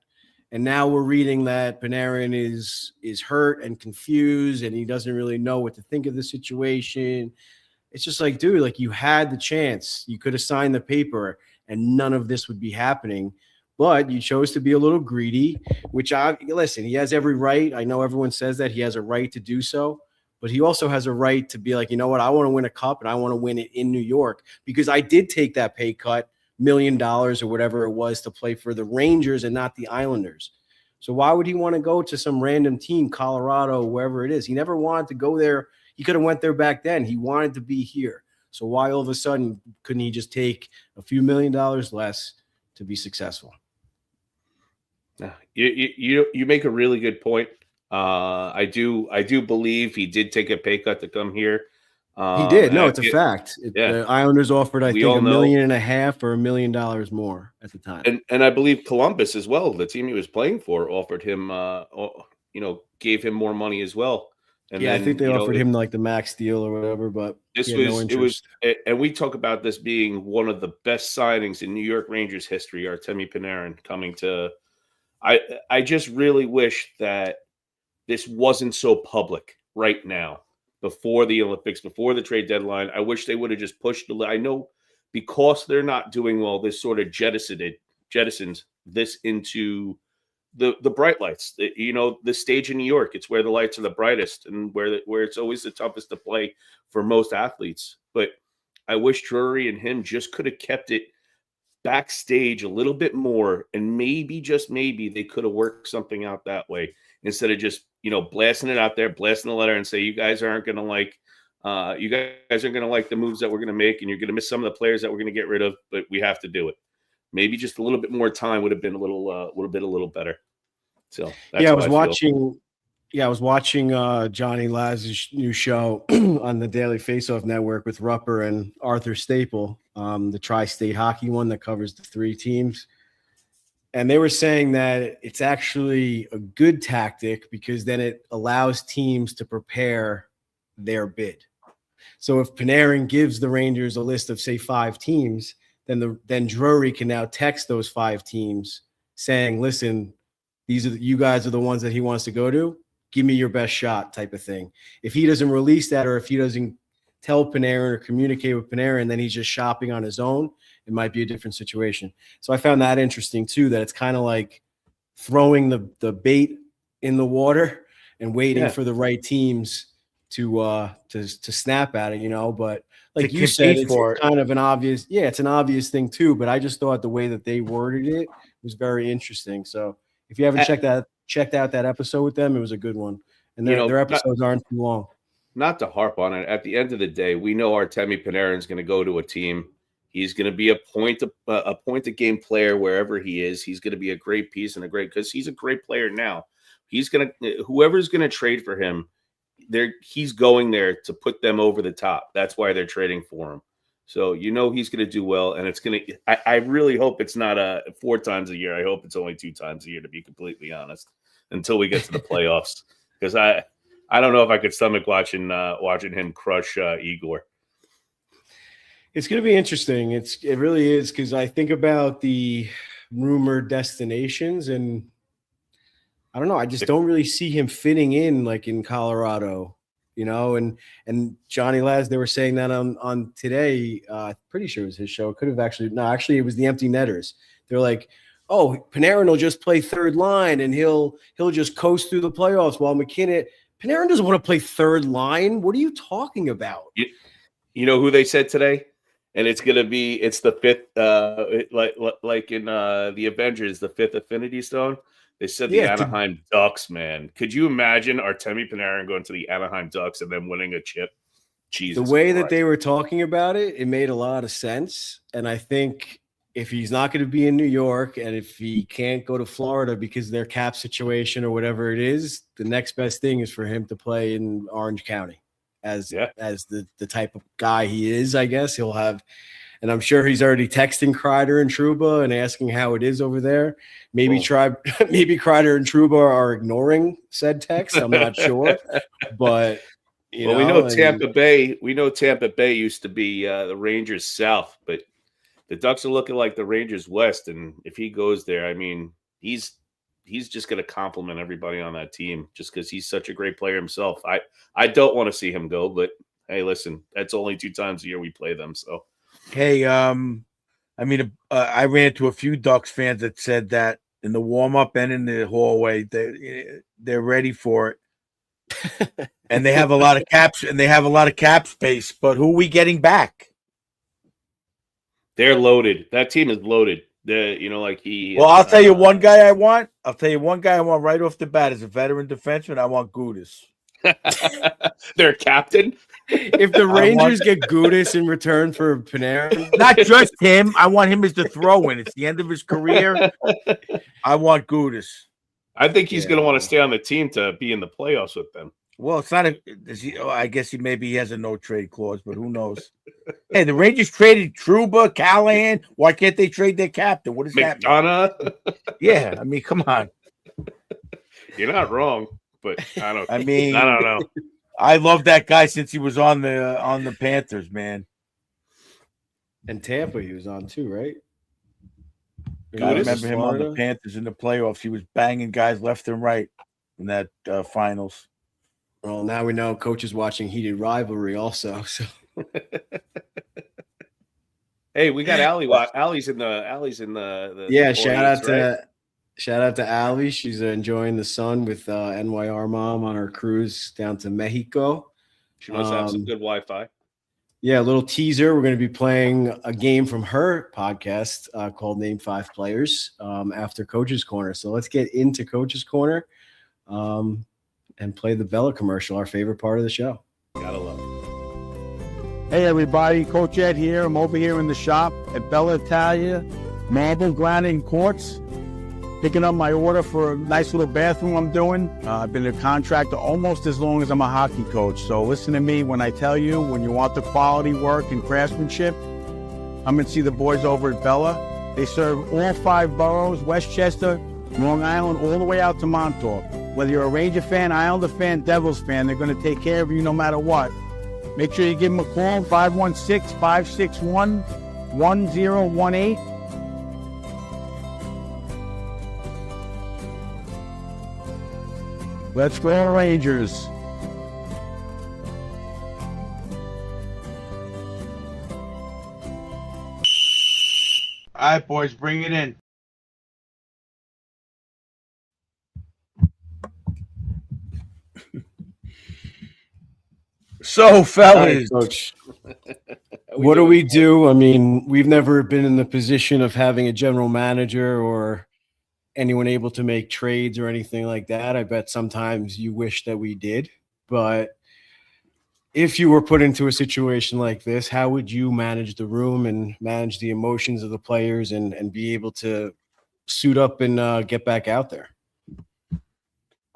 And now we're reading that Panarin is hurt and confused, and he doesn't really know what to think of the situation. It's just like, dude, like, you had the chance. You could have signed the paper and none of this would be happening. But you chose to be a little greedy, which listen, he has every right. I know everyone says that he has a right to do so, but he also has a right to be like, you know what? I want to win a cup, and I want to win it in New York, because I did take that pay cut, $1 million or whatever it was, to play for the Rangers and not the Islanders. So why would he want to go to some random team, Colorado, wherever it is? He never wanted to go there. He could have went there back then. He wanted to be here. So why all of a sudden couldn't he just take a few $1 million less to be successful? You make a really good point. I do believe he did take a pay cut to come here. He did. No, it's a fact. The Islanders offered, I think, $1.5 million or $1 million more at the time. And I believe Columbus as well, the team he was playing for, offered him, gave him more money as well. And yeah, then, I think they offered him like the max deal or whatever, but and we talk about this being one of the best signings in New York Rangers history, Artemi Panarin coming to. I just really wish that this wasn't so public right now, before the Olympics, before the trade deadline. I wish they would have just pushed I know, because they're not doing well, this sort of jettisons this into the bright lights. The stage in New York, it's where the lights are the brightest and where it's always the toughest to play for most athletes. But I wish Drury and him just could have kept it backstage a little bit more, and maybe, just maybe, they could have worked something out that way, instead of just blasting it out there, blasting the letter, and say, you guys aren't going to like the moves that we're going to make, and you're going to miss some of the players that we're going to get rid of, but we have to do it. Maybe just a little bit more time would have been a little better. So that's I was watching Johnny Laz's new show on the Daily Faceoff Network with Rupper and Arthur Staple, the Tri-State Hockey one that covers the 3 teams. And they were saying that it's actually a good tactic, because then it allows teams to prepare their bid. So if Panarin gives the Rangers a list of, say, 5 teams, then Drury can now text those 5 teams saying, listen, you guys are the ones that he wants to go to. Give me your best shot, type of thing. If he doesn't release that, or if he doesn't tell Panarin or communicate with Panarin, then he's just shopping on his own. It might be a different situation. So I found that interesting too, that it's kind of like throwing the bait in the water and waiting for the right teams to snap at it, But like you said, it's kind of an obvious, it's an obvious thing too. But I just thought the way that they worded it was very interesting. So if you haven't checked out that episode with them, it was a good one. And their episodes aren't too long. Not to harp on it, at the end of the day, we know Artemi Panarin is going to go to a team. He's going to be a point-a-game player wherever he is. He's going to be a great piece and because he's a great player now. Whoever's going to trade for him, he's going there to put them over the top. That's why they're trading for him. So he's going to do well, and it's going to. I really hope it's not 4 times a year. I hope it's only 2 times a year, to be completely honest, until we get to the playoffs. Because I don't know if I could stomach watching him crush Igor. It's going to be interesting. It really is, because I think about the rumored destinations, and I don't know. I just don't really see him fitting in like in Colorado, And Johnny Laz, they were saying that on today. Pretty sure it was his show. It could have actually it was the Empty Netters. They're like, oh, Panarin will just play third line and he'll just coast through the playoffs, while McKinnon. Panarin doesn't want to play third line. What are you talking about? You know who they said today? and it's the fifth, like in the Avengers, the fifth Affinity Stone. They said the Yeah, Anaheim Ducks, man. Could you imagine Artemi Panarin going to the Anaheim Ducks and then winning a chip? Jesus the way that Christ. they were talking about it, it made a lot of sense. And I think if he's not going to be in New York and if he can't go to Florida because of their cap situation or whatever it is, the next best thing is for him to play in Orange County as the type of guy he is. I guess he'll have, and I'm sure he's already texting Kreider and Trouba and asking how it is over there. Maybe maybe Kreider and Trouba are ignoring said text. I'm not sure, but we know Tampa Bay. We know Tampa Bay used to be the Rangers South, but the Ducks are looking like the Rangers West. And if he goes there, I mean, he's just going to compliment everybody on that team just because he's such a great player himself. I don't want to see him go, but hey, listen, that's only 2 times a year we play them. So, hey, I mean, I ran into a few Ducks fans that said that in the warm up and in the hallway, they're ready for it. And they have a lot of cap space, but who are we getting back? They're loaded. That team is loaded. Well, I'll tell you one guy I want. Right off the bat as a veteran defenseman. I want Gudas. Their captain. If the Rangers get Gudas in return for Panarin, not just him, I want him as the throw-in. It's the end of his career. I want Gudas. I think he's going to want to stay on the team to be in the playoffs with them. Well, it's not I guess he has a no trade clause, but who knows? Hey, the Rangers traded Trouba, Callahan. Why can't they trade their captain? What does that mean? Yeah, I mean, come on. You're not wrong, but I don't know. I love that guy since he was on the Panthers, man. And Tampa, he was on too, right? I remember him on the Panthers in the playoffs. He was banging guys left and right in that finals. Well, now we know Coach is watching Heated Rivalry also. So, hey, we got Allie. Allie's in the yeah. Shout out to Allie. She's enjoying the sun with NYR Mom on our cruise down to Mexico. She must have some good Wi-Fi. Yeah, a little teaser. We're going to be playing a game from her podcast called Name 5 Players after Coach's Corner. So let's get into Coach's Corner and play the Bella commercial, our favorite part of the show. Gotta love it. Hey, everybody. Coach Ed here. I'm over here in the shop at Bella Italia, Marble Granite Quartz, picking up my order for a nice little bathroom I'm doing. I've been a contractor almost as long as I'm a hockey coach. So listen to me when I tell you, when you want the quality work and craftsmanship, I'm going to see the boys over at Bella. They serve all 5 boroughs, Westchester, Long Island, all the way out to Montauk. Whether you're a Ranger fan, Islander fan, Devils fan, they're going to take care of you no matter what. Make sure you give them a call, 516-561-1018. Let's go, Rangers. All right, boys, bring it in. So, fellas, right, Coach, what do we do? I mean, we've never been in the position of having a general manager or anyone able to make trades or anything like that. I bet sometimes you wish that we did. But if you were put into a situation like this, how would you manage the room and manage the emotions of the players and be able to suit up and get back out there?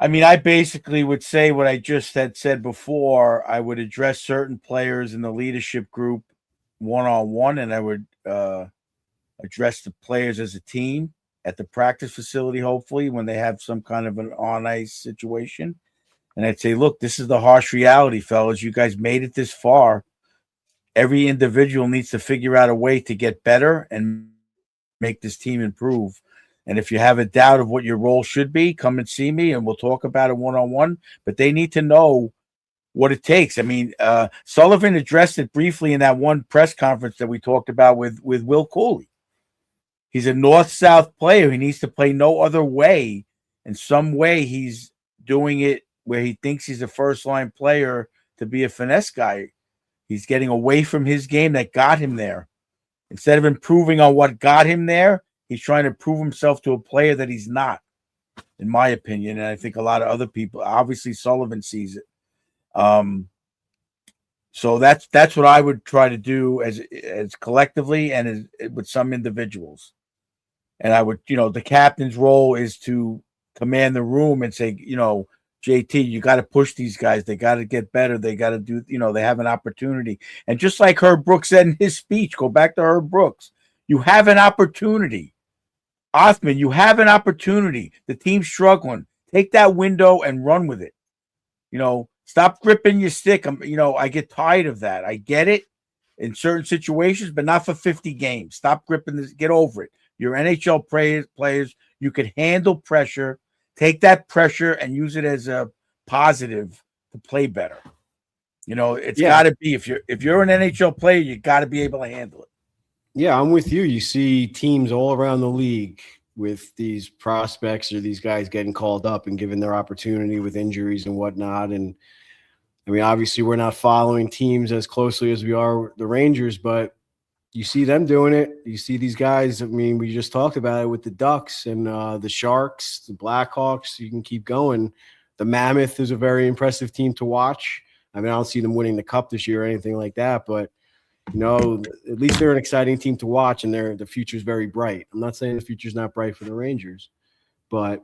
I mean, I basically would say what I just had said before. I would address certain players in the leadership group one-on-one, and I would address the players as a team at the practice facility, hopefully, when they have some kind of an on-ice situation. And I'd say, look, this is the harsh reality, fellas. You guys made it this far. Every individual needs to figure out a way to get better and make this team improve. And if you have a doubt of what your role should be, come and see me and we'll talk about it one-on-one. But they need to know what it takes. I mean, Sullivan addressed it briefly in that one press conference that we talked about with Will Cooley. He's a north-south player. He needs to play no other way. In some way, he's doing it where he thinks he's a first-line player to be a finesse guy. He's getting away from his game that got him there. Instead of improving on what got him there, he's trying to prove himself to a player that he's not, in my opinion. And I think a lot of other people, obviously Sullivan sees it. So that's what I would try to do as collectively and as with some individuals. And I would, the captain's role is to command the room and say, JT, you got to push these guys. They got to get better. They got to do, they have an opportunity. And just like Herb Brooks said in his speech, go back to Herb Brooks. You have an opportunity. Othman, you have an opportunity. The team's struggling. Take that window and run with it. Stop gripping your stick. I get tired of that. I get it in certain situations, but not for 50 games. Stop gripping this. Get over it. You're NHL players. You can handle pressure. Take that pressure and use it as a positive to play better. It's got to be if you're an NHL player, you got to be able to handle it. Yeah, I'm with you. You see teams all around the league with these prospects or these guys getting called up and given their opportunity with injuries and whatnot. And I mean, obviously, we're not following teams as closely as we are the Rangers, but you see them doing it. You see these guys. I mean, we just talked about it with the Ducks and the Sharks, the Blackhawks. You can keep going. The Mammoth is a very impressive team to watch. I mean, I don't see them winning the Cup this year or anything like that, but at least they're an exciting team to watch, and the future's very bright. I'm not saying the future's not bright for the Rangers, but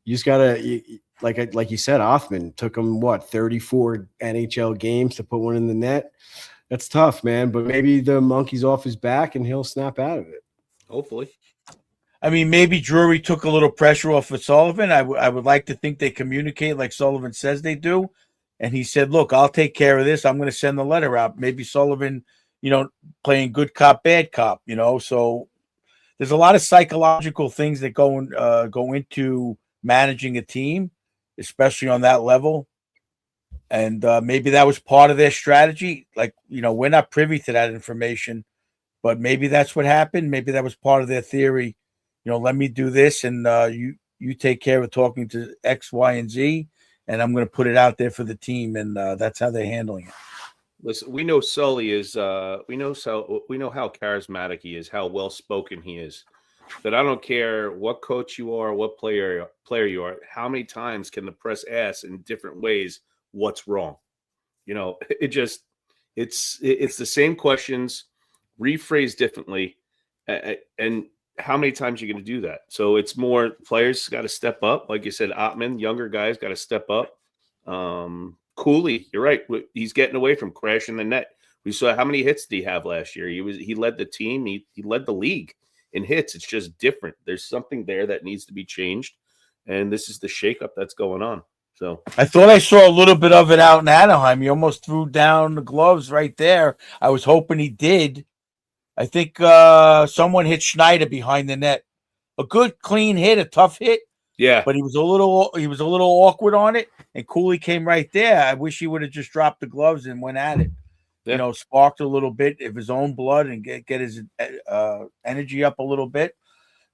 you just gotta, like you said, Othman took them 34 NHL games to put one in the net. That's tough, man. But maybe the monkey's off his back and he'll snap out of it. Hopefully. I mean, maybe Drury took a little pressure off of Sullivan. I would like to think they communicate like Sullivan says they do. And he said, look, I'll take care of this. I'm going to send the letter out. Maybe Sullivan, playing good cop, bad cop, So there's a lot of psychological things that go into managing a team, especially on that level. And maybe that was part of their strategy. Like, we're not privy to that information, but maybe that's what happened. Maybe that was part of their theory. Let me do this, and you take care of talking to X, Y, and Z, and I'm going to put it out there for the team, and that's how they're handling it. Listen, we know Sully is. We know how charismatic he is, how well spoken he is. But I don't care what coach you are, what player you are. How many times can the press ask in different ways what's wrong? It's the same questions rephrased differently, and how many times are you going to do that? So it's more players got to step up, like you said. Ottman, younger guys got to step up. Cooley, you're right, he's getting away from crashing the net. We saw how many hits did he have last year. He led the team. He led the league in hits. It's just different. There's something there that needs to be changed, and this is the shakeup that's going on. So I thought I saw a little bit of it out in Anaheim. He almost threw down the gloves right there. I was hoping he did. I think someone hit Schneider behind the net. A good, clean hit, a tough hit. yeah, But he was a little awkward on it, and Cooley came right there. I wish he would have just dropped the gloves and went at it. Yeah. Sparked a little bit of his own blood and get his energy up a little bit.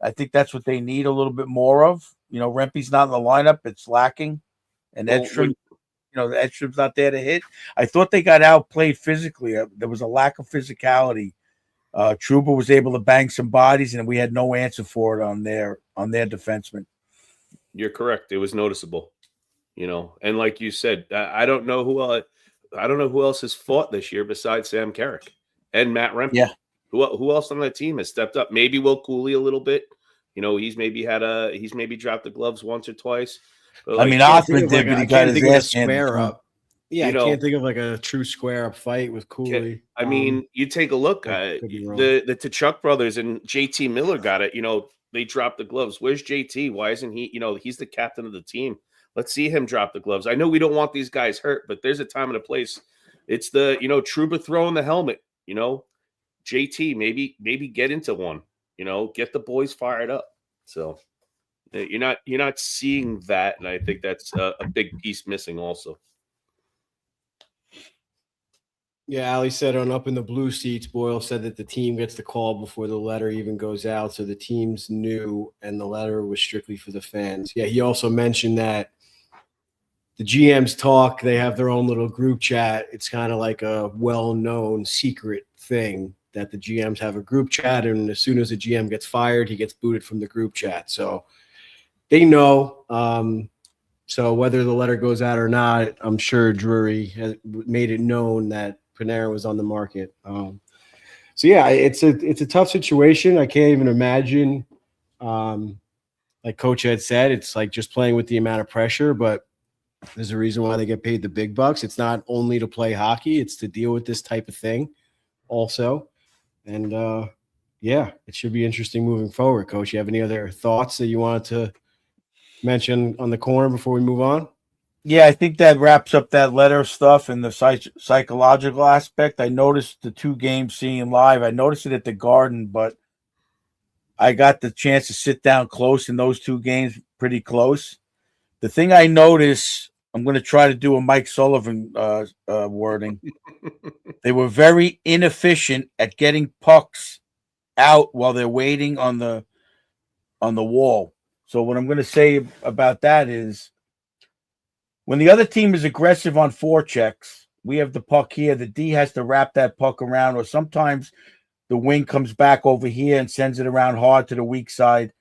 I think that's what they need a little bit more of. Rempe's not in the lineup; it's lacking. And Edstrom, Edstrom's not there to hit. I thought they got outplayed physically. There was a lack of physicality. Trouba was able to bang some bodies, and we had no answer for it on their defensemen. you're correct. It was noticeable, And like you said, I don't know who else has fought this year besides Sam Carrick and Matt Rempe. Yeah. Who else on that team has stepped up? Maybe Will Cooley a little bit. He's maybe dropped the gloves once or twice. But Othman did, but he got his ass square handed. up. Yeah, I can't think of like a true square up fight with Cooley. I mean, you take a look. The Tkachuk brothers and JT Miller got it. They dropped the gloves. Where's JT? Why isn't he? He's the captain of the team. Let's see him drop the gloves. I know we don't want these guys hurt, but there's a time and a place. It's the Trouba throwing the helmet. JT maybe get into one. Get the boys fired up. So you're not seeing that, and I think that's a big piece missing also. Yeah, Ali said on Up in the Blue Seats, Boyle said that the team gets the call before the letter even goes out. So the team's new, and the letter was strictly for the fans. Yeah, he also mentioned that the GMs talk. They have their own little group chat. It's kind of like a well-known secret thing that the GMs have a group chat, and as soon as the GM gets fired, he gets booted from the group chat. So they know. So whether the letter goes out or not, I'm sure Drury has made it known that Panarin was on the market. So yeah, it's a tough situation. I can't even imagine. Like Coach had said, it's like just playing with the amount of pressure, but there's a reason why they get paid the big bucks. It's not only to play hockey, it's to deal with this type of thing also. And yeah, it should be interesting moving forward. Coach, you have any other thoughts that you wanted to mention on the corner before we move on? Yeah, I think that wraps up that letter stuff and the psychological aspect. I noticed the 2 games seeing live. I noticed it at the Garden, but I got the chance to sit down close in those 2 games, pretty close. The thing I noticed, I'm going to try to do a Mike Sullivan wording. They were very inefficient at getting pucks out while they're waiting on the wall. So what I'm going to say about that is, when the other team is aggressive on forechecks, we have the puck here. The D has to wrap that puck around, or sometimes the wing comes back over here and sends it around hard to the weak side.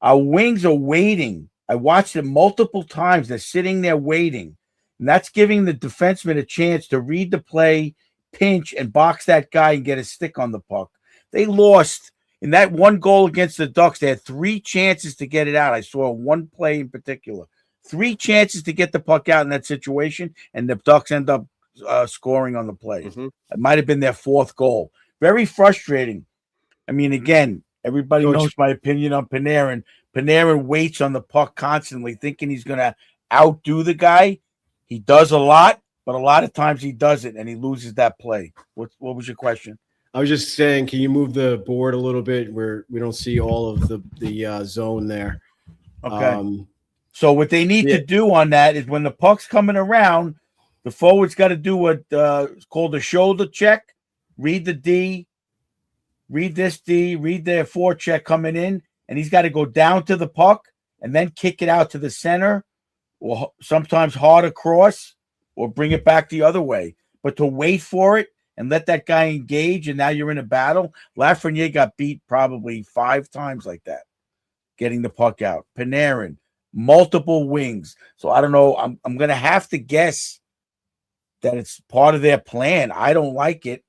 Our wings are waiting. I watched it multiple times. They're sitting there waiting. And that's giving the defenseman a chance to read the play, pinch, and box that guy and get a stick on the puck. They lost. In that one goal against the Ducks, they had 3 chances to get it out. I saw one play in particular. 3 chances to get the puck out in that situation, and the Ducks end up scoring on the play. It might have been their 4th goal. Very frustrating. I mean, again, everybody knows my opinion on Panarin. Panarin waits on the puck constantly, thinking he's going to outdo the guy. He does a lot, but a lot of times he doesn't, and he loses that play. What was your question? I was just saying, can you move the board a little bit where we don't see all of the zone there? Okay. So what they need to do on that is, when the puck's coming around, the forward's got to do what is called a shoulder check. Read the D, read this D, read their forecheck coming in, and he's got to go down to the puck and then kick it out to the center, or sometimes hard across, or bring it back the other way. But to wait for it and let that guy engage, and now you're in a battle. Lafreniere got beat probably 5 times like that, getting the puck out. Panarin, multiple wings. So I don't know. I'm going to have to guess that it's part of their plan. I don't like it,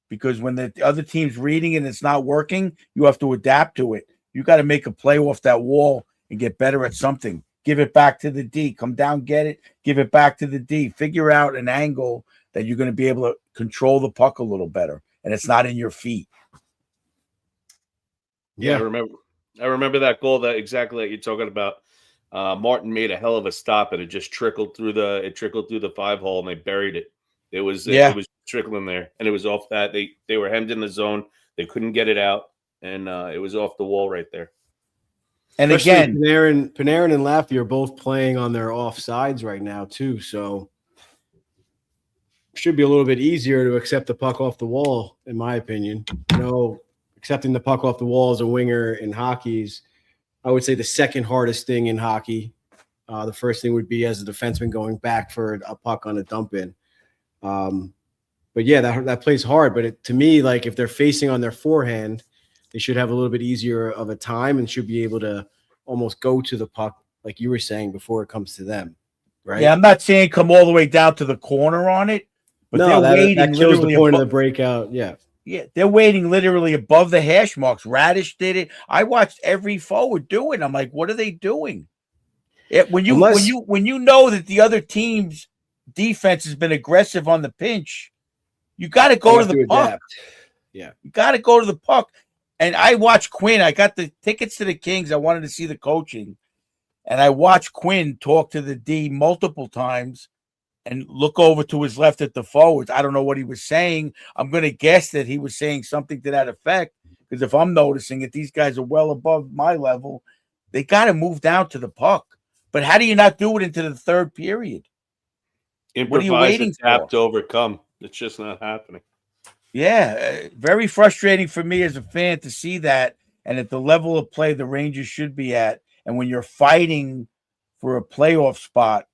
because when the other team's reading it and it's not working, you have to adapt to it. You got to make a play off that wall and get better at something. Give it back to the D. Come down, get it, give it back to the D. Figure out an angle that you're going to be able to control the puck a little better, and it's not in your feet. Yeah, I remember that goal that exactly that you're talking about. Martin made a hell of a stop, and it just trickled through the 5 hole, and they buried it. It was trickling there, and it was off that. They were hemmed in the zone. They couldn't get it out, and it was off the wall right there. And especially again, Panarin and Laffy are both playing on their off sides right now too, so it should be a little bit easier to accept the puck off the wall, in my opinion. Accepting the puck off the wall as a winger in hockey's, I would say, the second hardest thing in hockey. The first thing would be as a defenseman going back for a puck on a dump in. But yeah, that plays hard. But to me, like, if they're facing on their forehand, they should have a little bit easier of a time and should be able to almost go to the puck, like you were saying, before it comes to them, right? Yeah, I'm not saying come all the way down to the corner on it, but no, they're waiting. That kills the point of the breakout. Yeah. Yeah, they're waiting literally above the hash marks. Radish did it. I watched every forward do it. I'm like, what are they doing? When you know that the other team's defense has been aggressive on the pinch, you got to go to the puck. Adapt. Yeah, you got to go to the puck. And I watched Quinn. I got the tickets to the Kings. I wanted to see the coaching, and I watched Quinn talk to the D multiple times and look over to his left at the forwards. I don't know what he was saying. I'm going to guess that he was saying something to that effect, because if I'm noticing it, these guys are well above my level. They got to move down to the puck. But how do you not do it into the 3rd period? What are you waiting for? To overcome. It's just not happening. Yeah, very frustrating for me as a fan to see that, and at the level of play the Rangers should be at. And when you're fighting for a playoff spot,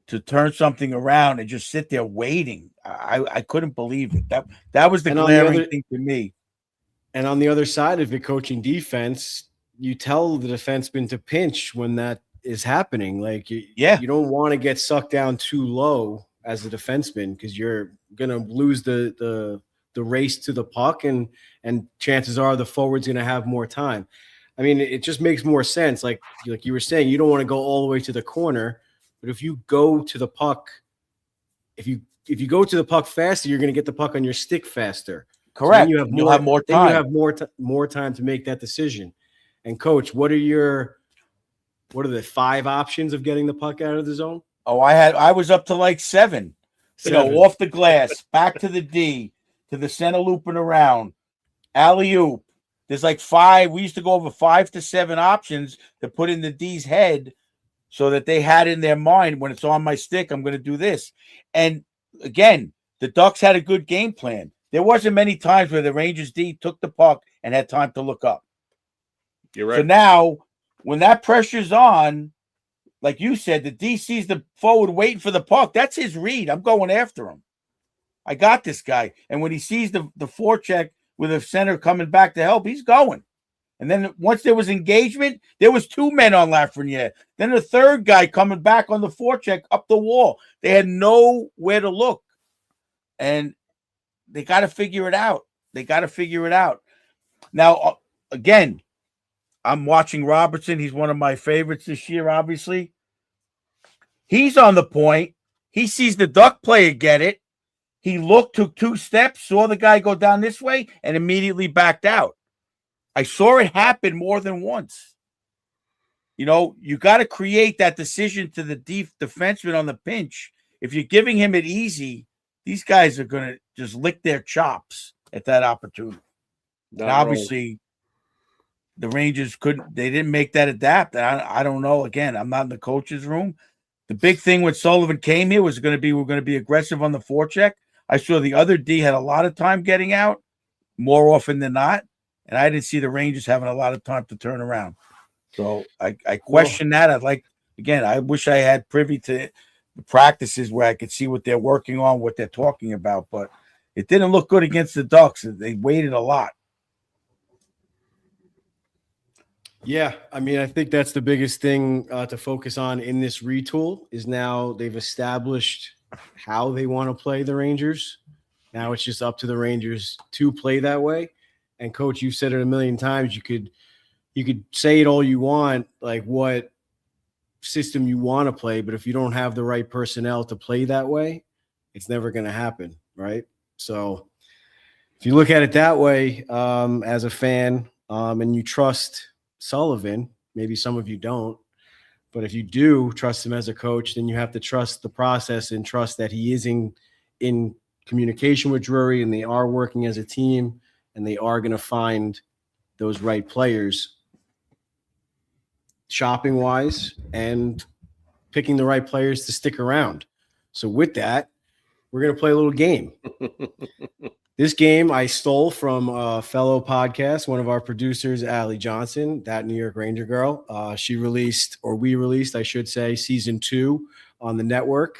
to turn something around and just sit there waiting. I couldn't believe it. That was the And on the glaring other- thing to me. And on the other side of it, coaching defense, you tell the defenseman to pinch when that is happening. Like you don't want to get sucked down too low as a defenseman because you're gonna lose the race to the puck, and chances are the forward's gonna have more time. I mean, it just makes more sense. Like you were saying, you don't want to go all the way to the corner, but if you go to the puck, if you go to the puck faster, you're gonna get the puck on your stick faster. Correct. So You'll have more time. Then you have more time to make that decision. And coach, what are the 5 options of getting the puck out of the zone? Oh, I was up to like 7. You know, off the glass, back to the D, to the center loop and around, alley-oop. There's like 5. We used to go over 5 to 7 options to put in the D's head so that they had in their mind, when it's on my stick, I'm going to do this. And again, the Ducks had a good game plan. There wasn't many times where the Rangers D took the puck and had time to look up. You're right. So now, when that pressure's on, like you said, the D sees the forward waiting for the puck. That's his read. I'm going after him. I got this guy. And when he sees the forecheck with a center coming back to help, he's going. And then once there was engagement, there was 2 men on Lafreniere. Then the third guy coming back on the forecheck up the wall. They had nowhere to look. And they got to figure it out. Now, again, I'm watching Robertson. He's one of my favorites this year, obviously. He's on the point. He sees the Duck player get it. He looked, took 2 steps, saw the guy go down this way, and immediately backed out. I saw it happen more than once. You know, you got to create that decision to the defenseman on the pinch. If you're giving him it easy, these guys are going to just lick their chops at that opportunity. And obviously, the Rangers they didn't make that adapt. I don't know. Again, I'm not in the coach's room. The big thing when Sullivan came here was we're going to be aggressive on the forecheck. I saw the other D had a lot of time getting out, more often than not. And I didn't see the Rangers having a lot of time to turn around. So I question that. I wish I had privy to the practices where I could see what they're working on, what they're talking about. But it didn't look good against the Ducks. They waited a lot. Yeah, I mean, I think that's the biggest thing to focus on in this retool is now they've established how they want to play the Rangers. Now it's just up to the Rangers to play that way. And coach, you've said it a million times. You could say it all you want, like what system you want to play, but if you don't have the right personnel to play that way, it's never going to happen, right? So if you look at it that way, as a fan, and you trust Sullivan, maybe some of you don't, but if you do trust him as a coach, then you have to trust the process and trust that he is in communication with Drury and they are working as a team and they are going to find those right players shopping wise and picking the right players to stick around. So with that, we're going to play a little game. This game I stole from a fellow podcast, one of our producers, Allie Johnson, that New York Ranger girl. We released, I should say, season 2 on the network.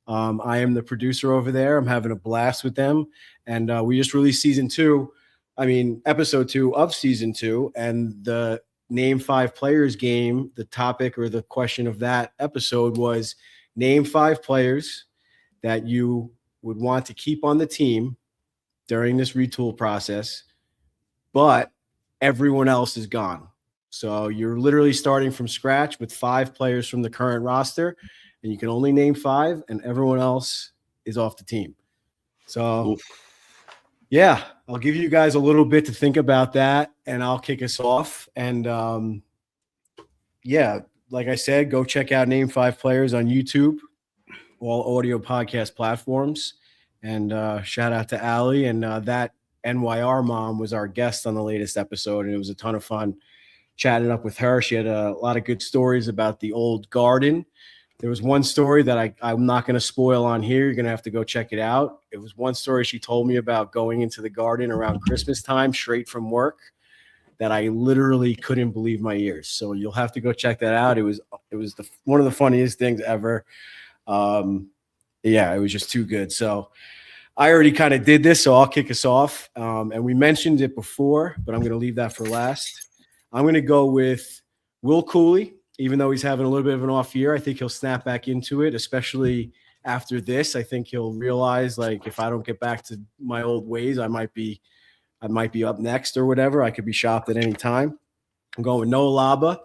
I am the producer over there. I'm having a blast with them. And we just released episode 2 of season 2. And the Name 5 Players game, the topic or the question of that episode was name 5 players that you would want to keep on the team during this retool process, but everyone else is gone. So you're literally starting from scratch with 5 players from the current roster, and you can only name 5, and everyone else is off the team. So, yeah, I'll give you guys a little bit to think about that, and I'll kick us off. And, like I said, go check out Name 5 Players on YouTube, all audio podcast platforms. And shout out to Allie. And that NYR mom was our guest on the latest episode, and it was a ton of fun chatting up with her. She had a lot of good stories about the old garden. There was one story that I'm not going to spoil on here. You're going to have to go check it out. It was one story she told me about going into the garden around Christmas time, straight from work, that I literally couldn't believe my ears. So you'll have to go check that out. It was one of the funniest things ever. Yeah, it was just too good. So I already kind of did this, so I'll kick us off. And we mentioned it before, but I'm going to leave that for last. I'm going to go with Will Cooley, even though he's having a little bit of an off year. I think he'll snap back into it, especially after this. I think he'll realize, like, if I don't get back to my old ways, I might be up next or whatever. I could be shopped at any time. I'm going with Noah Laba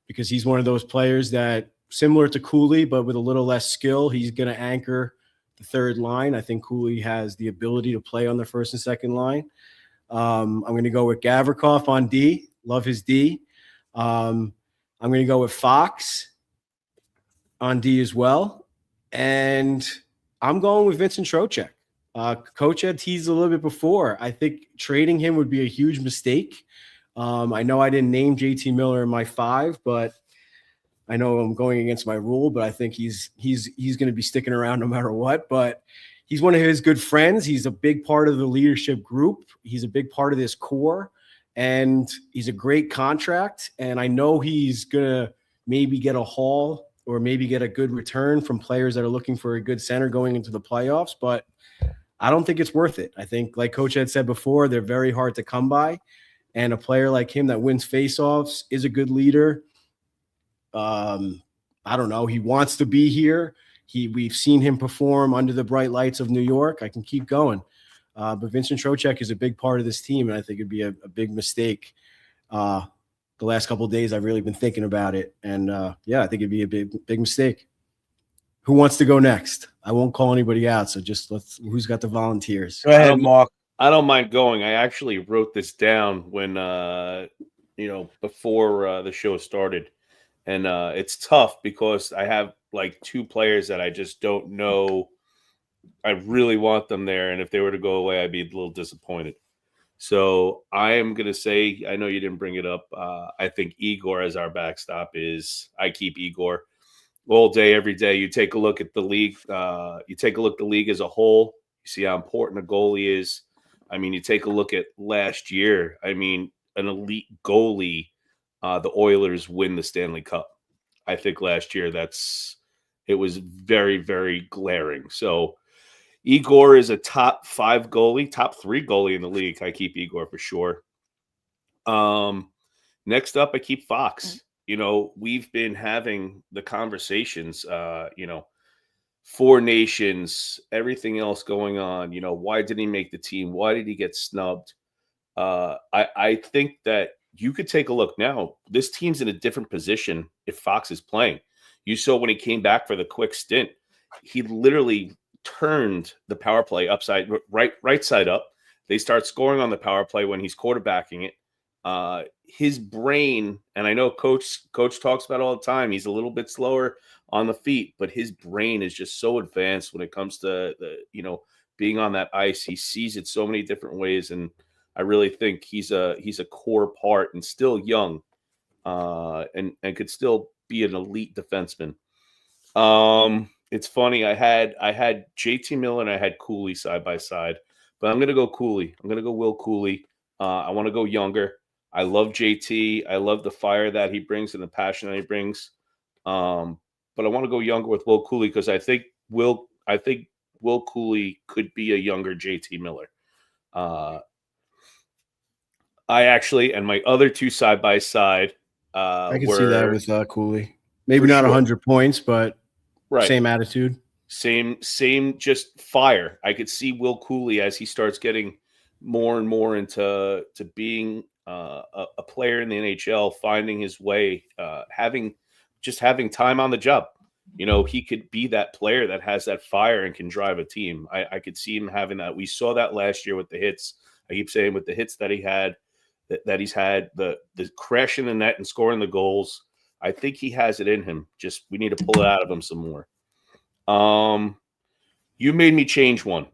because he's one of those players that, similar to Cooley, but with a little less skill, he's going to anchor the third line. I think Cooley has the ability to play on the first and second line. I'm going to go with Gavrikov on D. Love his D. I'm going to go with Fox on D as well. And I'm going with Vincent Trocheck. Coach had teased a little bit before. I think trading him would be a huge mistake. I know I didn't name JT Miller in my 5, but I know I'm going against my rule, but I think he's going to be sticking around no matter what. But he's one of his good friends. He's a big part of the leadership group. He's a big part of this core, and he's a great contract. And I know he's going to maybe get a haul or maybe get a good return from players that are looking for a good center going into the playoffs, but I don't think it's worth it. I think, like Coach had said before, they're very hard to come by. And a player like him that wins faceoffs, is a good leader. I don't know. He wants to be here. We've seen him perform under the bright lights of New York. I can keep going. But Vincent Trocheck is a big part of this team, and I think it'd be a big mistake. The last couple of days, I've really been thinking about it. And, yeah, I think it'd be a big mistake. Who wants to go next? I won't call anybody out, so just who's got the volunteers? Go ahead, Mark. I don't mind going. I actually wrote this down when, before the show started. And it's tough because I have like 2 players that I just don't know. I really want them there. And if they were to go away, I'd be a little disappointed. So I am going to say, I know you didn't bring it up. I think Igor as our backstop I keep Igor all day, every day. You take a look at the league. You take a look at the league as a whole. You see how important a goalie is. I mean, you take a look at last year. I mean, an elite goalie, the Oilers win the Stanley Cup. I think last year it was very, very glaring. So Igor is a top 5 goalie, top 3 goalie in the league. I keep Igor for sure. Next up, I keep Fox. We've been having the conversations, 4 nations, everything else going on. Why didn't he make the team? Why did he get snubbed? I think that you could take a look now. This team's in a different position if Fox is playing. You saw when he came back for the quick stint, he literally turned the power play right side up. They start scoring on the power play when he's quarterbacking it. His brain, and I know coach talks about it all the time, he's a little bit slower on the feet, but his brain is just so advanced when it comes to being on that ice. He sees it so many different ways, and I really think he's a core part and still young, and could still be an elite defenseman. It's funny. I had JT Miller and I had Cooley side by side, but I'm going to go Cooley. I'm going to go Will Cooley. I want to go younger. I love JT. I love the fire that he brings and the passion that he brings. But I want to go younger with Will Cooley because I think Will Cooley could be a younger JT Miller. And my other 2 side by side. I can see that with Cooley. Maybe not 100 points, but same attitude. Same, just fire. I could see Will Cooley as he starts getting more and more into being a player in the NHL, finding his way, having time on the job. He could be that player that has that fire and can drive a team. I could see him having that. We saw that last year with the hits. I keep saying with the hits that he had, that he's had, the crash in the net and scoring the goals. I think he has it in him. Just we need to pull it out of him some more. You made me change one.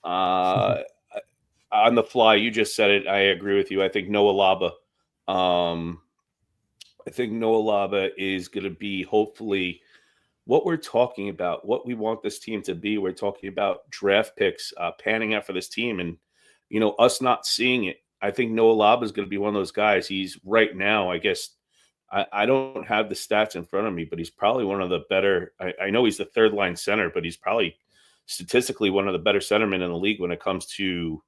On the fly, you just said it. I agree with you. I think Noah Laba. I think Noah Laba is going to be hopefully what we're talking about, what we want this team to be. We're talking about draft picks panning out for this team, and us not seeing it. I think Noah Laba is going to be one of those guys. He's right now, I guess, I don't have the stats in front of me, but he's probably one of the better. I know he's the third line center, but he's probably statistically one of the better centermen in the league when it comes to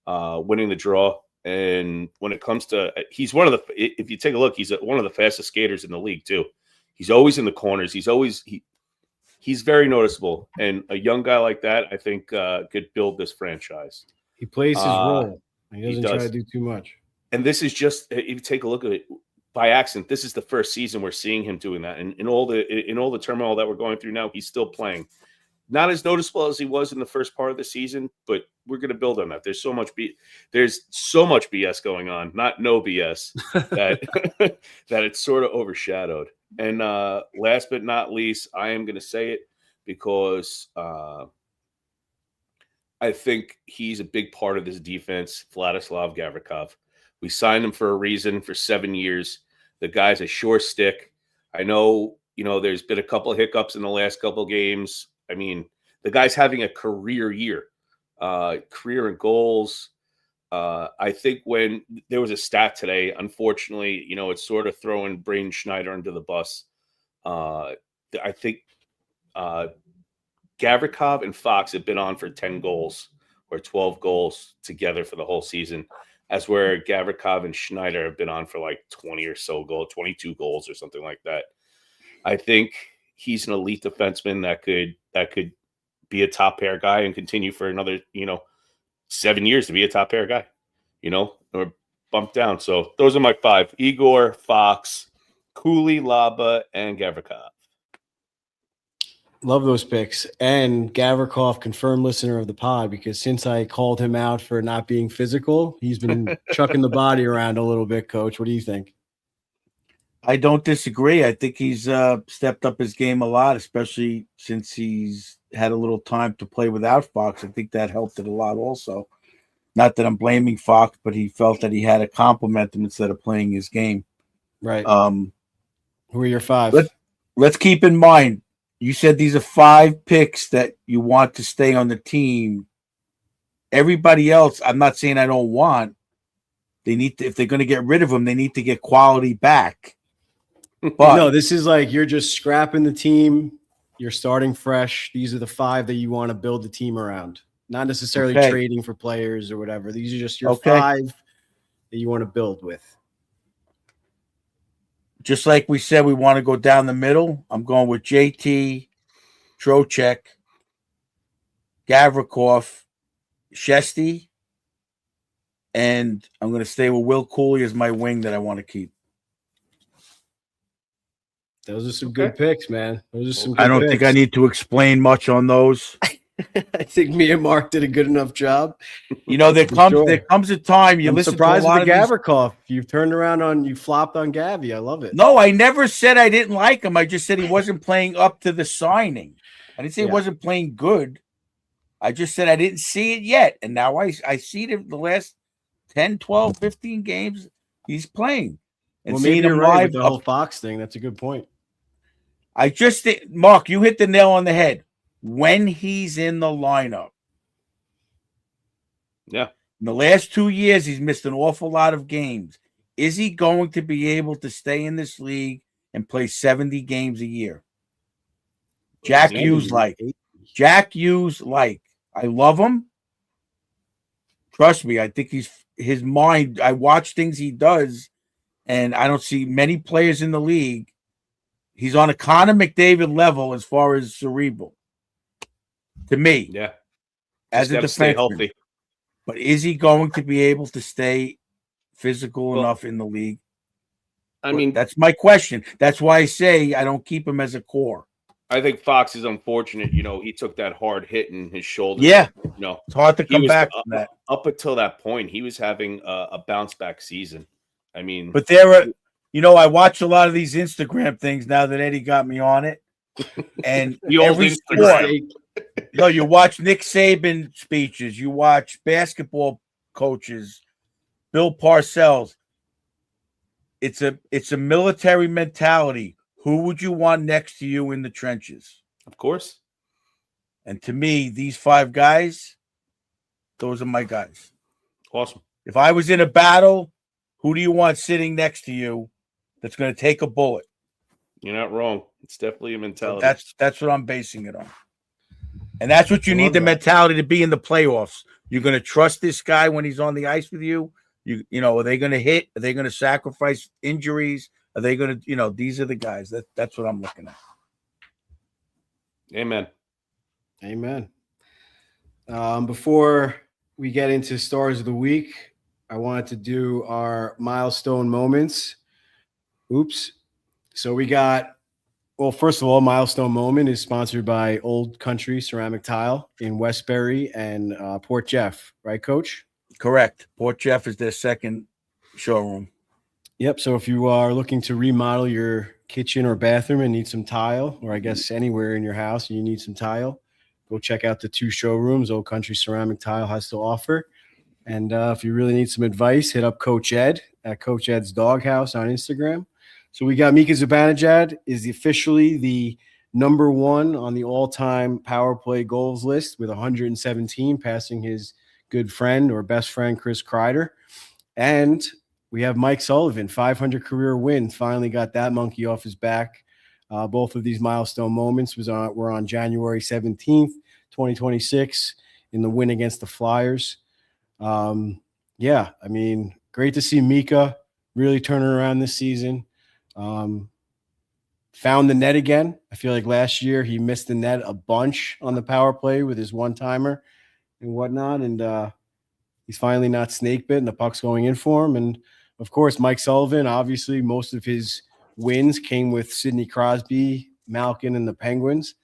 winning the draw. And when it comes to, he's one of the, if you take a look, he's one of the fastest skaters in the league too. He's always in the corners. He's very noticeable. And a young guy like that, I think could build this franchise. He plays his role. He doesn't try does. to do too much. And this is just, if you take a look at it by accident, this is the first season we're seeing him doing that. And in all the turmoil that we're going through now, he's still playing. Not as noticeable as he was in the first part of the season, but we're going to build on that. There's so much BS going on, not no BS, that that it's sort of overshadowed. And last but not least, I am going to say it because I think he's a big part of this defense, Vladislav Gavrikov. We signed him for a reason for 7 years. The guy's a sure stick. I know, there's been a couple of hiccups in the last couple of games. I mean, the guy's having a career year, career in goals. I think when there was a stat today, unfortunately, it's sort of throwing Braden Schneider under the bus. I think Gavrikov and Fox have been on for 10 goals or 12 goals together for the whole season, as where Gavrikov and Schneider have been on for like 20 or so goals, 22 goals or something like that. I think he's an elite defenseman that could be a top pair guy and continue for another, 7 years to be a top pair guy, or bump down. So those are my 5: Igor, Fox, Cooley, Laba, and Gavrikov. Love those picks. And Gavrikov, confirmed listener of the pod, because since I called him out for not being physical, he's been chucking the body around a little bit, Coach. What do you think? I don't disagree. I think he's stepped up his game a lot, especially since he's had a little time to play without Fox. I think that helped it a lot also. Not that I'm blaming Fox, but he felt that he had to compliment him instead of playing his game. Right. Who are your 5? Let's keep in mind, you said these are 5 picks that you want to stay on the team. Everybody else, I'm not saying I don't want. They need to, if they're going to get rid of them, they need to get quality back. But no, this is like you're just scrapping the team. You're starting fresh. These are the 5 that you want to build the team around. Not necessarily trading for players or whatever. These are just your 5 that you want to build with. Just like we said, we want to go down the middle. I'm going with JT, Trocheck, Gavrikov, Shesty, and I'm going to stay with Will Cooley as my wing that I want to keep. Those are some good picks, man. Those are some. Good I don't picks. think I need to explain much on those. I think me and Mark did a good enough job. There comes a time you listen surprised to a lot with the of Gavrikov. You've turned around you flopped on Gavi. I love it. No, I never said I didn't like him. I just said he wasn't playing up to the signing. I didn't say he wasn't playing good. I just said I didn't see it yet. And now I see the last 10, 12, 15 games he's playing. And maybe seeing you're him right live with the whole Fox thing. That's a good point. I just think, Mark, you hit the nail on the head. When he's in the lineup. Yeah. In the last 2 years, he's missed an awful lot of games. Is he going to be able to stay in this league and play 70 games a year? Jack Hughes like. I love him. Trust me, I think his mind. I watch things he does, and I don't see many players in the league. He's on a Connor McDavid level as far as cerebral. To me, as a defenseman. But is he going to be able to stay physical enough in the league? I mean, that's my question. That's why I say I don't keep him as a core. I think Fox is unfortunate. He took that hard hit in his shoulder. Yeah. It's hard to come back from that. Up until that point, he was having a bounce back season. I mean, but there are, I watch a lot of these Instagram things now that Eddie got me on it. And every sport, you watch Nick Saban speeches, you watch basketball coaches, Bill Parcells. It's a military mentality. Who would you want next to you in the trenches? Of course. And to me, these 5 guys, those are my guys. Awesome. If I was in a battle, who do you want sitting next to you that's going to take a bullet. You're not wrong. It's definitely a So mentality. that's what I'm basing it on. And that's what you I need love the that. mentality to be in the playoffs. You're going to trust this guy when he's on the ice with you. You know, are they going to hit? Are they going to sacrifice injuries? Are they going to, these are the guys. That's what I'm looking at. Amen. Amen. Before we get into stars of the week, I wanted to do our milestone moments. Oops. So we got, well, first of all, milestone moment is sponsored by Old Country Ceramic Tile in Westbury and Port Jeff, right, Coach? Correct. Port Jeff is their second showroom. Yep. So if you are looking to remodel your kitchen or bathroom and need some tile, or I guess anywhere in your house and you need some tile, go check out the 2 showrooms Old Country Ceramic Tile has to offer. And if you really need some advice, hit up Coach Ed at Coach Ed's Doghouse on Instagram. So we got Mika Zibanejad is officially the number 1 on the all-time power play goals list with 117, passing his good friend or best friend Chris Kreider. And we have Mike Sullivan, 500 career wins, finally got that monkey off his back. Both of these milestone moments were on January 17th, 2026 in the win against the Flyers. Yeah, I mean, great to see Mika really turning around this season. Found the net again. I feel like last year he missed the net a bunch on the power play with his one-timer and whatnot. And he's finally not snake bit and the puck's going in for him. And of course, Mike Sullivan, obviously most of his wins came with Sidney Crosby, Malkin, and the Penguins.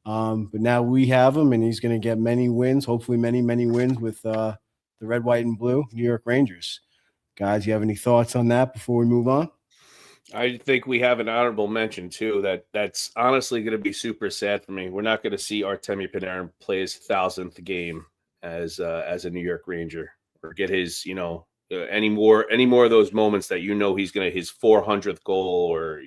But now we have him and he's going to get many wins, hopefully many, many wins with the red, white, and blue New York Rangers. Guys, you have any thoughts on that before we move on? I think we have an honorable mention too. That's honestly going to be super sad for me. We're not going to see Artemi Panarin play his 1,000th game as a New York Ranger, or get his any more of those moments that he's going to his 400th goal, or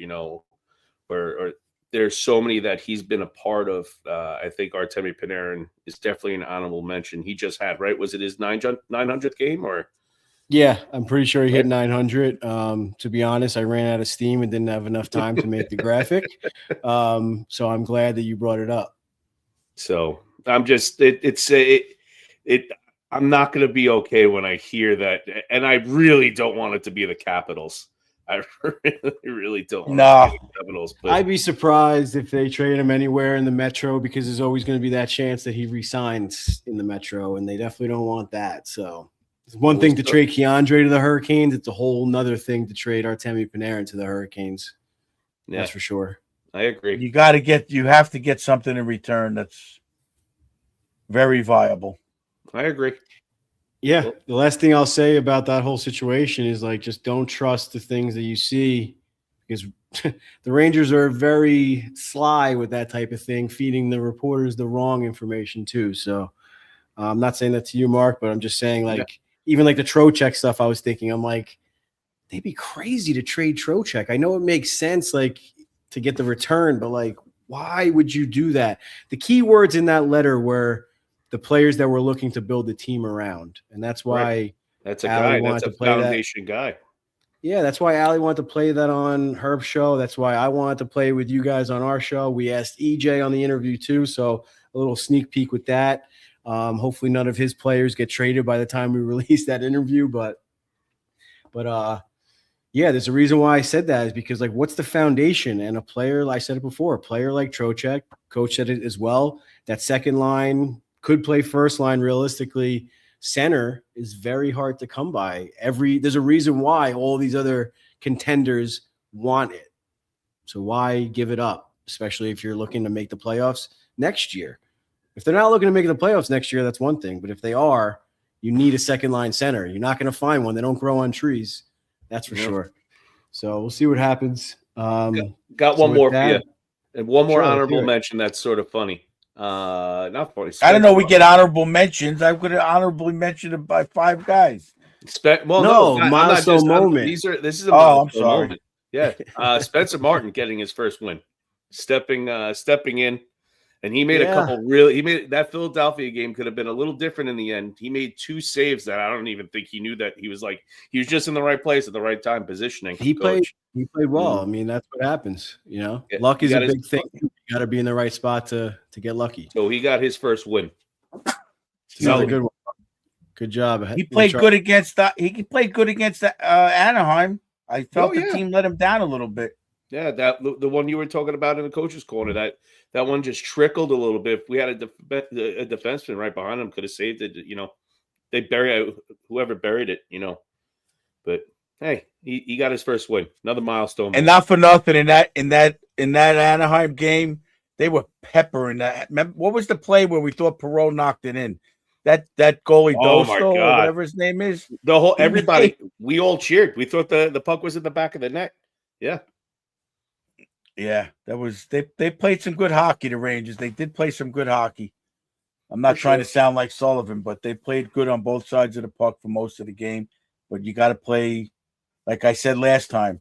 or there's so many that he's been a part of. I think Artemi Panarin is definitely an honorable mention. He just had, right? Was it his 900th game or? Yeah, I'm pretty sure he hit 900. To be honest, I ran out of steam and didn't have enough time to make the graphic. So I'm glad that you brought it up. So I'm just I'm not going to be okay when I hear that, and I really don't want it to be the Capitals. I really don't want it to be the Capitals. But I'd be surprised if they trade him anywhere in the Metro, because there's always going to be that chance that he resigns in the Metro, and they definitely don't want that. So it's one thing to trade Keandre to the Hurricanes. It's a whole nother thing to trade Artemi Panarin to the Hurricanes. yeah, That's for sure. I agree. You have to get something in return that's very viable. I agree. Yeah. The last thing I'll say about that whole situation is, like, just don't trust the things that you see, because the Rangers are very sly with that type of thing, feeding the reporters the wrong information too. So I'm not saying that to you, Mark, but I'm just saying, like, even like the Trocheck stuff, I was thinking, I'm like, they'd be crazy to trade Trocheck. I know it makes sense, like, to get the return, but, like, why would you do that? The key words in that letter were the players that we're looking to build the team around. And that's why Right. That's a Allie guy. wanted That's a to play that. foundation guy. Yeah, that's why Allie wanted to play that on Herb's show. That's why I wanted to play with you guys on our show. We asked EJ on the interview too, so a little sneak peek with that. Hopefully none of his players get traded by the time we release that interview. But yeah, there's a reason why I said that, is because, like, what's the foundation? And a player, I said it before, a player like Trocheck, coach said it as well, that second line could play first line realistically. Center is very hard to come by. There's a reason why all these other contenders want it. So why give it up, especially if you're looking to make the playoffs next year? If they're not looking to make the playoffs next year, that's one thing. But if they are, you need a second line center. You're not going to find one. They don't grow on trees. That's for sure. So we'll see what happens. Got one more for you. And one more honorable mention that's sort of funny. Not funny. I don't know. We get honorable mentions. I'm going to honorably mention it by 5 guys. Milestone moment. This is a milestone moment. Yeah. Spencer Martin getting his first win, stepping in And he made a Yeah. couple really. He made that Philadelphia game could have been a little different in the end. He made 2 saves that I don't even think he knew that he was just in the right place at the right time, positioning. He played well. Mm. I mean, that's what happens. Yeah, luck he is a got his- big thing. You got to be in the right spot to get lucky. So he got his first win. Another So good one. Good job. He played good against Anaheim. I felt the team let him down a little bit. yeah, the one you were talking about in the coach's corner, that one just trickled a little bit. If we had a defenseman right behind him, could have saved it. They buried whoever buried it. But hey, he got his first win. Another milestone. And not for nothing, in that Anaheim game, they were peppering that. Remember, what was the play where we thought Perot knocked it in? That goalie Oh my Dosto, or God. whatever his name is. The whole everybody, we all cheered. We thought the puck was in the back of the net. Yeah. Yeah, that was they played some good hockey, the Rangers. They did play some good hockey. I'm not trying to sound like Sullivan, but they played good on both sides of the puck for most of the game. But you got to play, like I said last time,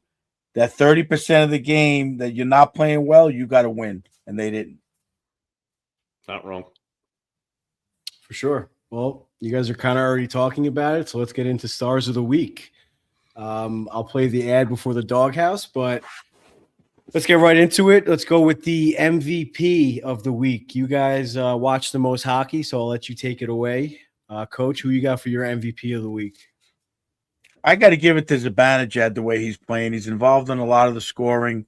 that 30% of the game that you're not playing well, you got to win. And they didn't. Not wrong. For sure. Well, you guys are kind of already talking about it, so let's get into Stars of the Week. I'll play the ad before the doghouse, but let's get right into it. Let's go with the MVP of the week. You guys watch the most hockey, so I'll let you take it away. Coach, who you got for your MVP of the week? I got to give it to Zibanejad the way he's playing. He's involved in a lot of the scoring.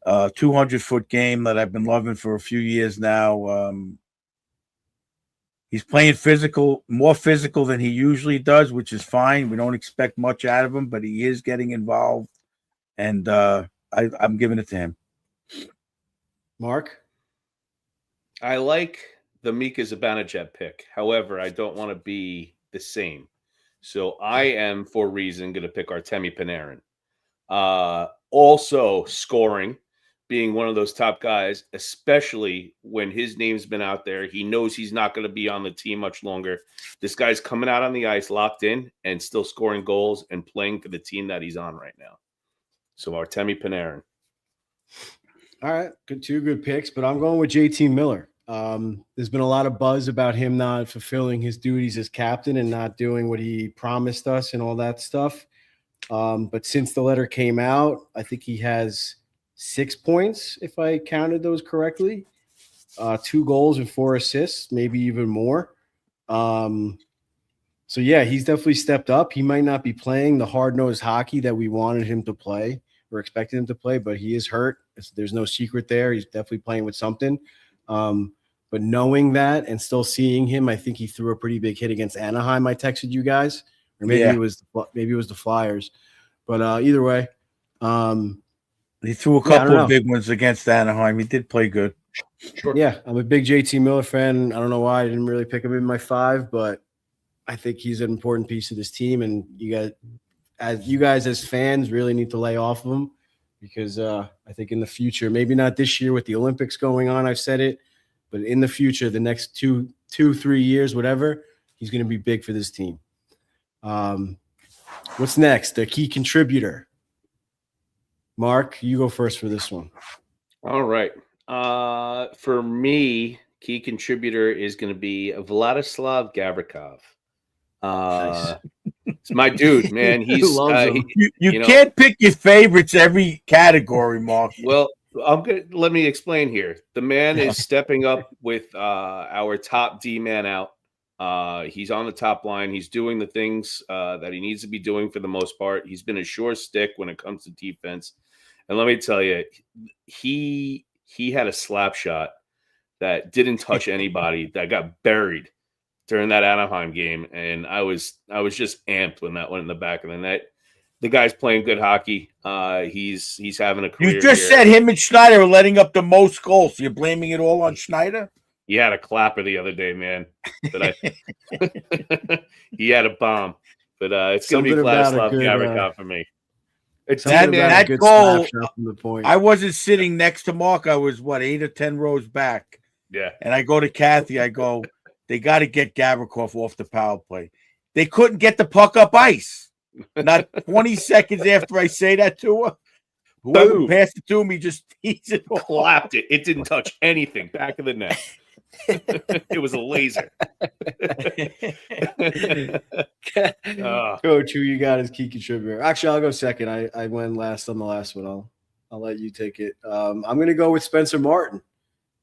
200-foot game that I've been loving for a few years now. He's playing more physical than he usually does, which is fine. We don't expect much out of him, but he is getting involved, and I'm giving it to him. Mark? I like the Mika Zibanejad pick. However, I don't want to be the same. So I am, for a reason, going to pick Artemi Panarin. Also scoring, being one of those top guys, especially when his name's been out there. He knows he's not going to be on the team much longer. This guy's coming out on the ice, locked in, and still scoring goals and playing for the team that he's on right now. So Artemi Panarin. All right, two good picks, but I'm going with JT Miller. There's been a lot of buzz about him not fulfilling his duties as captain and not doing what he promised us and all that stuff. But since the letter came out, I think he has 6 points, if I counted those correctly. 2 goals and 4 assists, maybe even more. So, yeah, he's definitely stepped up. He might not be playing the hard-nosed hockey that we wanted him to play or expected him to play, but he is hurt. There's no secret there. He's definitely playing with something. But knowing that and still seeing him, I think he threw a pretty big hit against Anaheim. I texted you guys, or maybe it was the Flyers. But either way, he threw a couple of big ones against Anaheim. He did play good. Sure. Yeah, I'm a big JT Miller fan. I don't know why I didn't really pick him in my 5, but I think he's an important piece of this team, and you guys as fans really need to lay off of him because I think in the future, maybe not this year with the Olympics going on, I've said it, but in the future, the next 2-3 years, whatever, he's going to be big for this team. What's next? The key contributor. Mark, you go first for this one. All right. For me, key contributor is going to be Vladislav Gavrikov. Nice. It's my dude, man. He's you can't pick your favorites every category, Mark. Well, let me explain here. The man is stepping up with our top D man out. He's on the top line. He's doing the things that he needs to be doing for the most part. He's been a sure stick when it comes to defense. And let me tell you, he had a slap shot that didn't touch anybody, that got buried during that Anaheim game. And I was just amped when that went in the back of the net. The guy's playing good hockey. He's having a career. You just said him and Schneider are letting up the most goals. So you're blaming it all on Schneider? He had a clapper the other day, man. But he had a bomb. But it's going to be Vladislav Gavrikov for me. It's that goal. I wasn't sitting next to Mark. I was 8 or 10 rows back. Yeah. And I go to Kathy. I go, they got to get Gavrikov off the power play. They couldn't get the puck up ice. Not 20 seconds after I say that to her. Whoever Boom. passed it to me just teased it off. Clapped it. It didn't touch anything. Back of the net. It was a laser. Coach, who you got as key contributor? Actually, I'll go second. I went last on the last one. I'll let you take it. I'm going to go with Spencer Martin,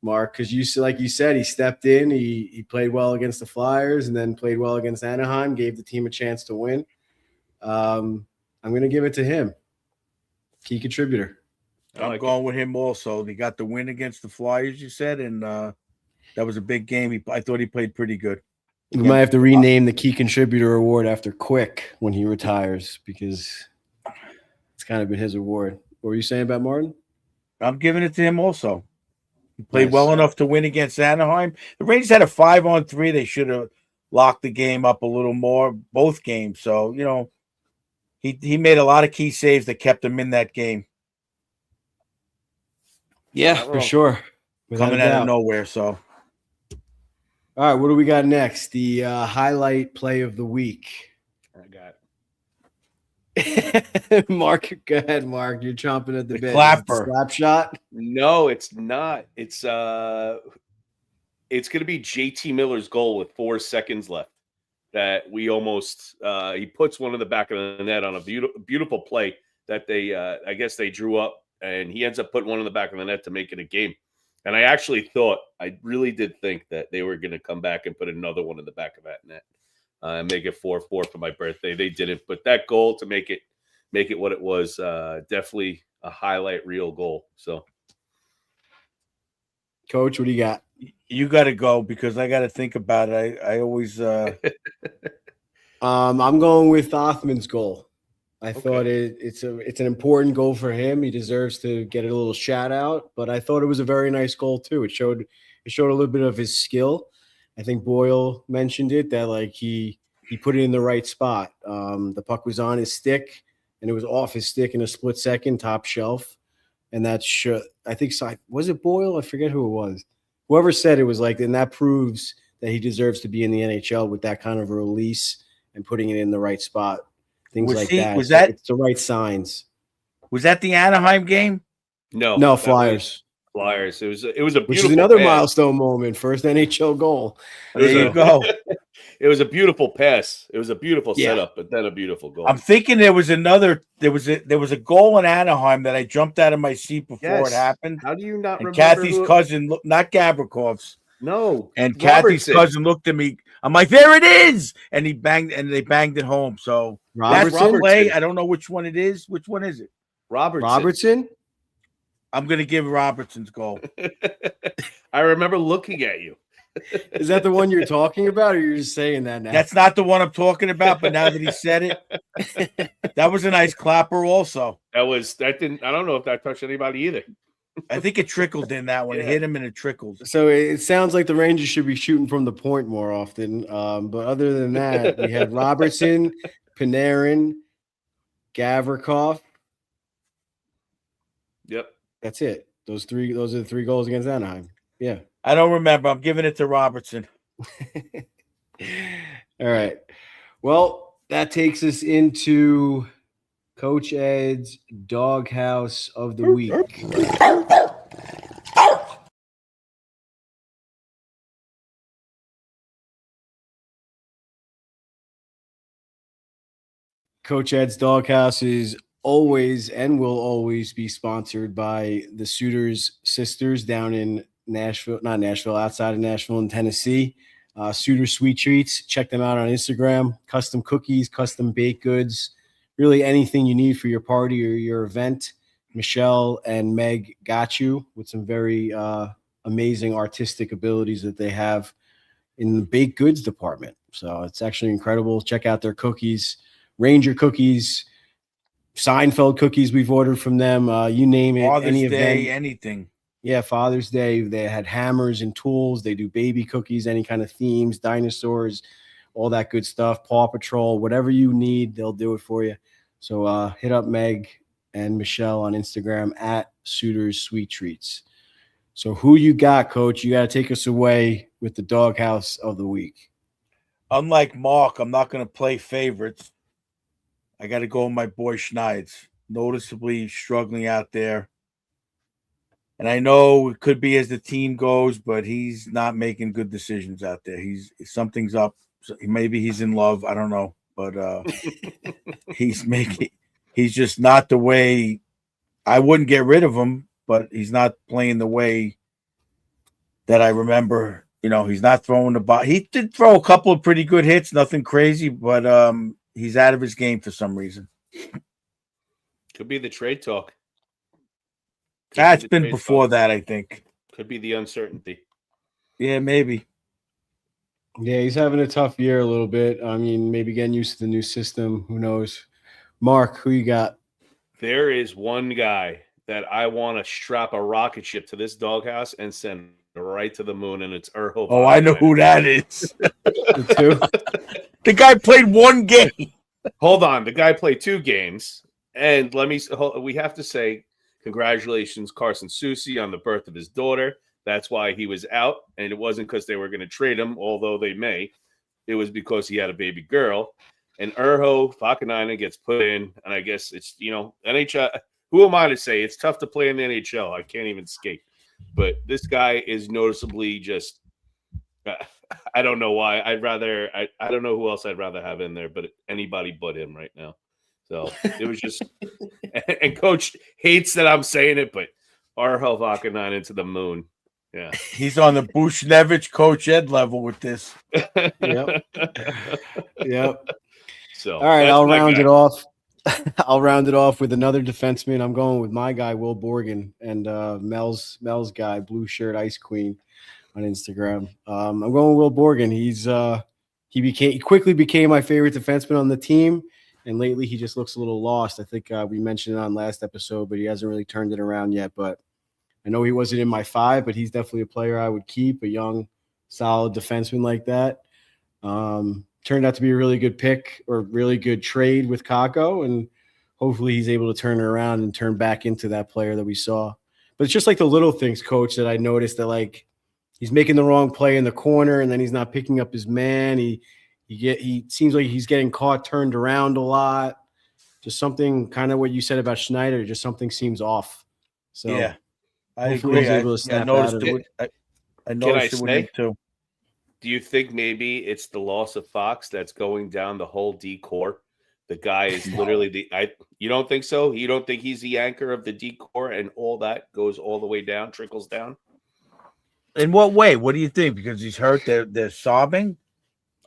Mark, because like you said, he stepped in. He played well against the Flyers and then played well against Anaheim, gave the team a chance to win. I'm going to give it to him. Key contributor. I'm going with him also. He got the win against the Flyers, you said, and that was a big game. I thought he played pretty good. We might have to rename the key contributor award after Quick when he retires because it's kind of been his award. What were you saying about Martin? I'm giving it to him also. He played Nice. well enough to win against Anaheim. The Rangers had a 5-on-3. They should have locked the game up a little more, both games. So, he made a lot of key saves that kept him in that game. Yeah, for sure. Without Coming a out doubt. of nowhere. So, All right, what do we got next? The highlight play of the week. I got Mark, go ahead, Mark. You're chomping at the The bit. clapper. Is it slap shot. No, it's not. It's going to be JT Miller's goal with 4 seconds left. That we almost he puts one in the back of the net on a beautiful play that they I guess they drew up, and he ends up putting one in the back of the net to make it a game. And I really did think that they were going to come back and put another one in the back of that net and make it 4-4 for my birthday. They didn't, but that goal to make it what it was, definitely a highlight reel goal. So, Coach, what do you got? you got to go because I got to think about it. I always I'm going with Othman's goal. I Okay. thought it's an important goal for him. He deserves to get a little shout out, but I thought it was a very nice goal too. It showed a little bit of his skill. I think Boyle mentioned it that like he put it in the right spot. The puck was on his stick and it was off his stick in a split second, top shelf. And that's I think was it Boyle? I forget who it was. Whoever said it was like, and that proves that he deserves to be in the NHL with that kind of a release and putting it in the right spot. Things Was like he- that. was that- It's the right signs. was that the Anaheim game? no, No, that was Flyers, Flyers. It was a beautiful which is another pass. milestone moment. First NHL goal. It was There you a- go. It was a beautiful pass. It was a beautiful Yeah. setup, but then a beautiful goal. I'm thinking there was a goal in Anaheim that I jumped out of my seat before Yes. it happened. How do you not And remember? Kathy's who- cousin, not Gavrikoff's, No, and Kathy's Robertson. cousin looked at me. I'm like, there it is, and they banged it home. So that's Robertson. the play. I don't know which one it is. Which one is it? Robertson. I'm gonna give Robertson's goal. I remember looking at you. Is that the one you're talking about, or you're just saying that now? That's not the one I'm talking about. But now that he said it, that was a nice clapper. Also, That didn't. I don't know if that touched anybody either. I think it trickled in that one. It Yeah. hit him and it trickled. So it sounds like the Rangers should be shooting from the point more often. But other than that, we had Robertson, Panarin, Gavrikov. Yep. That's it. Those are the 3 goals against Anaheim. Yeah. I don't remember. I'm giving it to Robertson. All right. Well, that takes us into Coach Ed's Doghouse of the Week. Coach Ed's Doghouse is always and will always be sponsored by the Suitors Sisters down in outside of Nashville in Tennessee. Suitors Sweet Treats. Check them out on Instagram. Custom cookies, custom baked goods, really anything you need for your party or your event. Michelle and Meg got you with some very amazing artistic abilities that they have in the baked goods department. So it's actually incredible. Check out their cookies. Ranger cookies, Seinfeld cookies we've ordered from them. You name it. Father's any Day, event. anything. Yeah, Father's Day. They had hammers and tools. They do baby cookies, any kind of themes, dinosaurs, all that good stuff. Paw Patrol, whatever you need, they'll do it for you. So hit up Meg and Michelle on Instagram at Suitors Sweet Treats. So who you got, Coach? You got to take us away with the Doghouse of the Week. Unlike Mark, I'm not going to play favorites. I got to go with my boy Schneids. noticeably struggling out there. And I know it could be as the team goes, but he's not making good decisions out there. Something's up. Maybe he's in love. I don't know, but he's just not the way. I wouldn't get rid of him, but he's not playing the way that I remember. He's not throwing the ball. He did throw a couple of pretty good hits, nothing crazy, but he's out of his game for some reason. Could be the trade talk. That's been before that, I think. Could be the uncertainty. Yeah, maybe. Yeah, he's having a tough year a little bit. I mean, maybe getting used to the new system. Who knows? Mark, who you got? There is one guy that I want to strap a rocket ship to this doghouse and send right to the moon, and it's Urho. Oh, I know who that is. The The guy played one game. Hold on. The guy played 2 games. And we have to say congratulations, Carson Soucy, on the birth of his daughter. That's why he was out. And it wasn't because they were going to trade him, although they may. It was because he had a baby girl. And Urho Vakanainen gets put in. And I guess it's, NHL. Who am I to say? It's tough to play in the NHL. I can't even skate. But this guy is noticeably just I don't know why. I don't know who else I'd rather have in there, but anybody but him right now. So it was just and coach hates that I'm saying it, but Urho Vakanainen to the moon. Yeah. He's on the Bushnevich Coach Ed level with this. Yep. Yep. So all right, I'll round it off. I'll round it off with another defenseman. I'm going with my guy, Will Borgen, and Mel's guy, Blue Shirt Ice Queen on Instagram. I'm going with Will Borgen. He quickly became my favorite defenseman on the team, and lately he just looks a little lost. I think we mentioned it on last episode, but he hasn't really turned it around yet. But I know he wasn't in my 5, but he's definitely a player I would keep, a young, solid defenseman like that. Turned out to be a really good pick or really good trade with Kakko, and hopefully he's able to turn it around and turn back into that player that we saw. But it's just like the little things, coach, that I noticed that like he's making the wrong play in the corner and then he's not picking up his man. He seems like he's getting caught turned around a lot. Just something kind of what you said about Schneider, just something seems off. So yeah, I hopefully agree. he's able to snap out of it. I noticed it with him too. Do you think maybe it's the loss of Fox that's going down the whole D core? The guy is literally you don't think so? You don't think he's the anchor of the D core and all that goes all the way down, trickles down? In what way? What do you think? Because he's hurt, they're sobbing.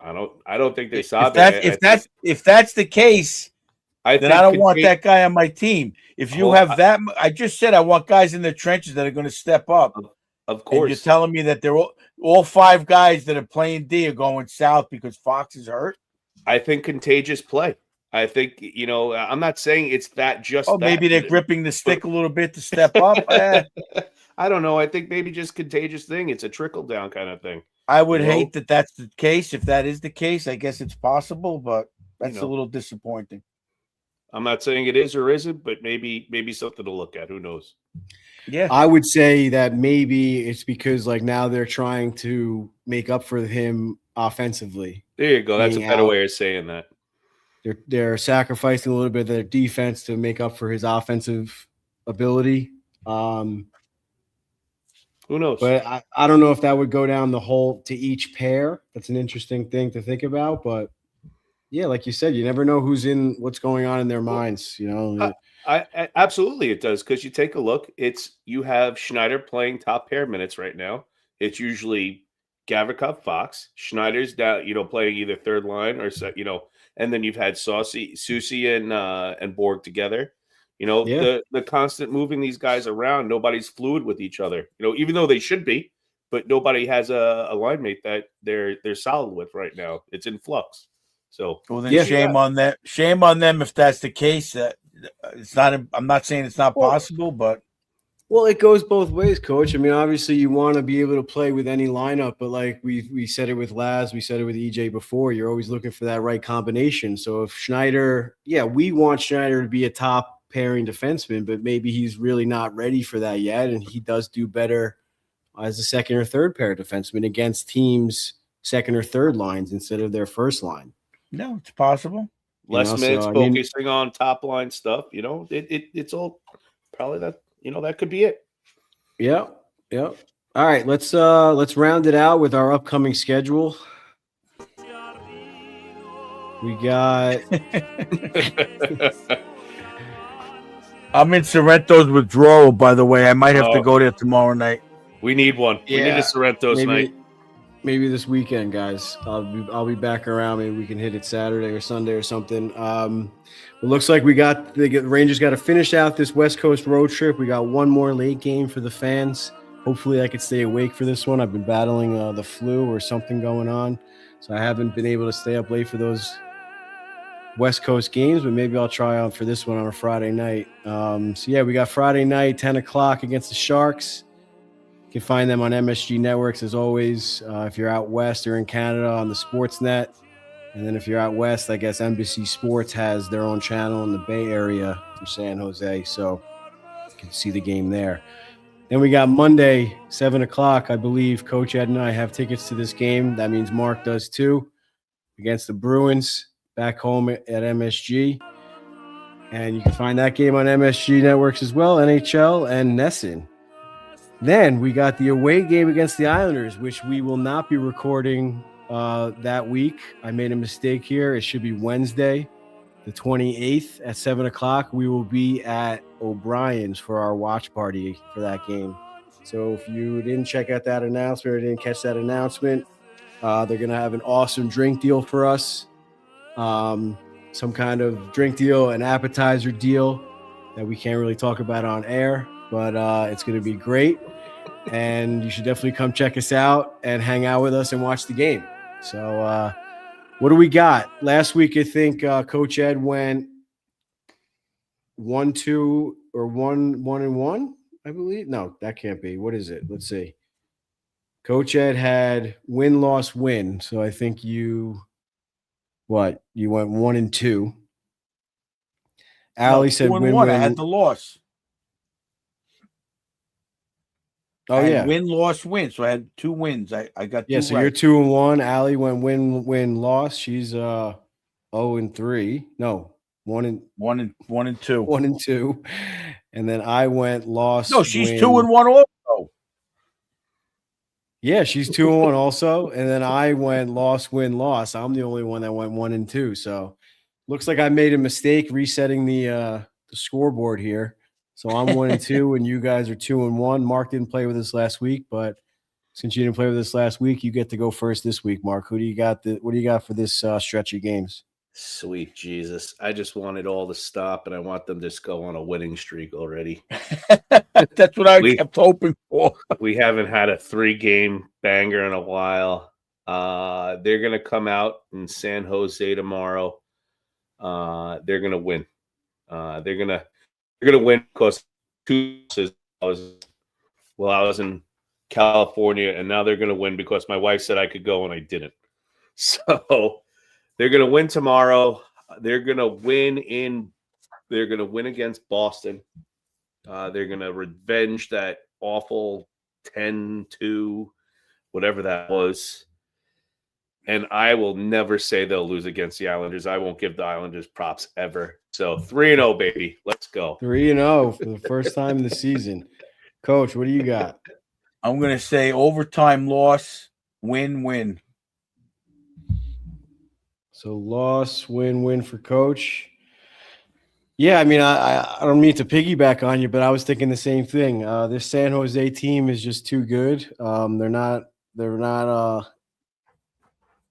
I don't think they sobbing. If that's the case, then I don't want that guy on my team. If you have that, I just said I want guys in the trenches that are going to step up. Of course, and you're telling me that they're all 5 guys that are playing D are going south because Fox is hurt. I think contagious play. I think I'm not saying it's that just. Oh, maybe they're gripping the stick a little bit to step up. I don't know. I think maybe just contagious thing. It's a trickle down kind of thing. I would hate that that's the case. If that is the case, I guess it's possible, but that's a little disappointing. I'm not saying it is or isn't, but maybe something to look at. Who knows? Yeah, I would say that maybe it's because like now they're trying to make up for him offensively. There you go. That's a better way of saying that. They're sacrificing a little bit of their defense to make up for his offensive ability. Who knows? But I don't know if that would go down the whole to each pair. That's an interesting thing to think about. But yeah, like you said, you never know what's going on in their minds. I absolutely it does, because you take a look. You have Schneider playing top pair minutes right now. It's usually Gavrikov, Fox. Schneider's down, playing either third line or and then you've had Soucy and Borg together. The constant moving these guys around. Nobody's fluid with each other. Even though they should be, but nobody has a line mate that they're solid with right now. It's in flux. So then shame on them. Shame on them if that's the case. It's not. I'm not saying it's not possible, but it goes both ways, Coach. I mean, obviously you want to be able to play with any lineup, but like we said it with Laz, we said it with EJ before. You're always looking for that right combination. So if Schneider, we want Schneider to be a top pairing defenseman, but maybe he's really not ready for that yet, and he does do better as a second or third pair defenseman against teams' second or third lines instead of their first line. No, it's possible. Less know, minutes so, I mean, focusing on top line stuff. It's all probably that. That could be it. yeah. All right, let's round it out with our upcoming schedule. We got I'm in Sorrento's withdrawal, by the way. I might have to go there tomorrow night. We need one. We need a Yeah, Sorrento's night. maybe this weekend, guys. I'll be back around. Maybe we can hit it Saturday or Sunday or something. It looks like the Rangers got to finish out this West Coast road trip. We got one more late game for the fans. Hopefully, I could stay awake for this one. I've been battling the flu or something going on, so I haven't been able to stay up late for those West Coast games. But maybe I'll try out for this one on a Friday night. So yeah, we got Friday night, 10 o'clock against the Sharks. You can find them on MSG Networks as always. If you're out west or in Canada on the Sportsnet. And then if you're out west, I guess Embassy Sports has their own channel in the Bay Area for San Jose. So you can see the game there. Then we got Monday, 7 o'clock. I believe Coach Ed and I have tickets to this game. That means Mark does too, against the Bruins back home at MSG. And you can find that game on MSG Networks as well, NHL and NESN. Then we got the away game against the Islanders, which we will not be recording that week. I made a mistake here. It should be Wednesday, the 28th at 7 o'clock. We will be at O'Brien's for our watch party for that game. So if you didn't check out that announcement or didn't catch that announcement, they're going to have an awesome drink deal for us. Some kind of drink deal, an appetizer deal that we can't really talk about on air, but it's going to be great. And you should definitely come check us out and hang out with us and watch the game. So what do we got? Last week, I think Coach Ed went 1-2 or 1-1, I believe. No, that can't be. What is it? Let's see. Coach Ed had win, loss, win. So I think you went 1-2. Allie said win, win. I had the loss. Oh, yeah. Win, loss, win. So I had 2 wins. I got 2 so right. you're 2-1. Allie went win, loss. She's 0-3. No, 1-2. 1-2. And then I went loss. No, she's win. 2-1 also. Yeah, she's 2-1 also. And then I went loss, win, loss. I'm the only one that went 1-2. So looks like I made a mistake resetting the scoreboard here. So I'm 1-2, and you guys are 2-1. Mark didn't play with us last week, but since you didn't play with us last week, you get to go first this week, Mark. What do you got for this stretch of games? Sweet Jesus. I just want it all to stop, and I want them to just go on a winning streak already. That's what I kept hoping for. We haven't had a 3-game banger in a while. They're going to come out in San Jose tomorrow. They're going to win. They're going to win because I was in California, and now they're going to win because my wife said I could go and I didn't. So they're going to win tomorrow. They're going to win against Boston. They're going to revenge that awful 10-2, whatever that was. And I will never say they'll lose against the Islanders. I won't give the Islanders props ever. So 3-0, baby. Let's go. 3-0 for the first time in the season. Coach, what do you got? I'm going to say overtime loss, win. So loss, win for Coach. Yeah, I mean, I don't mean to piggyback on you, but I was thinking the same thing. This San Jose team is just too good. They're not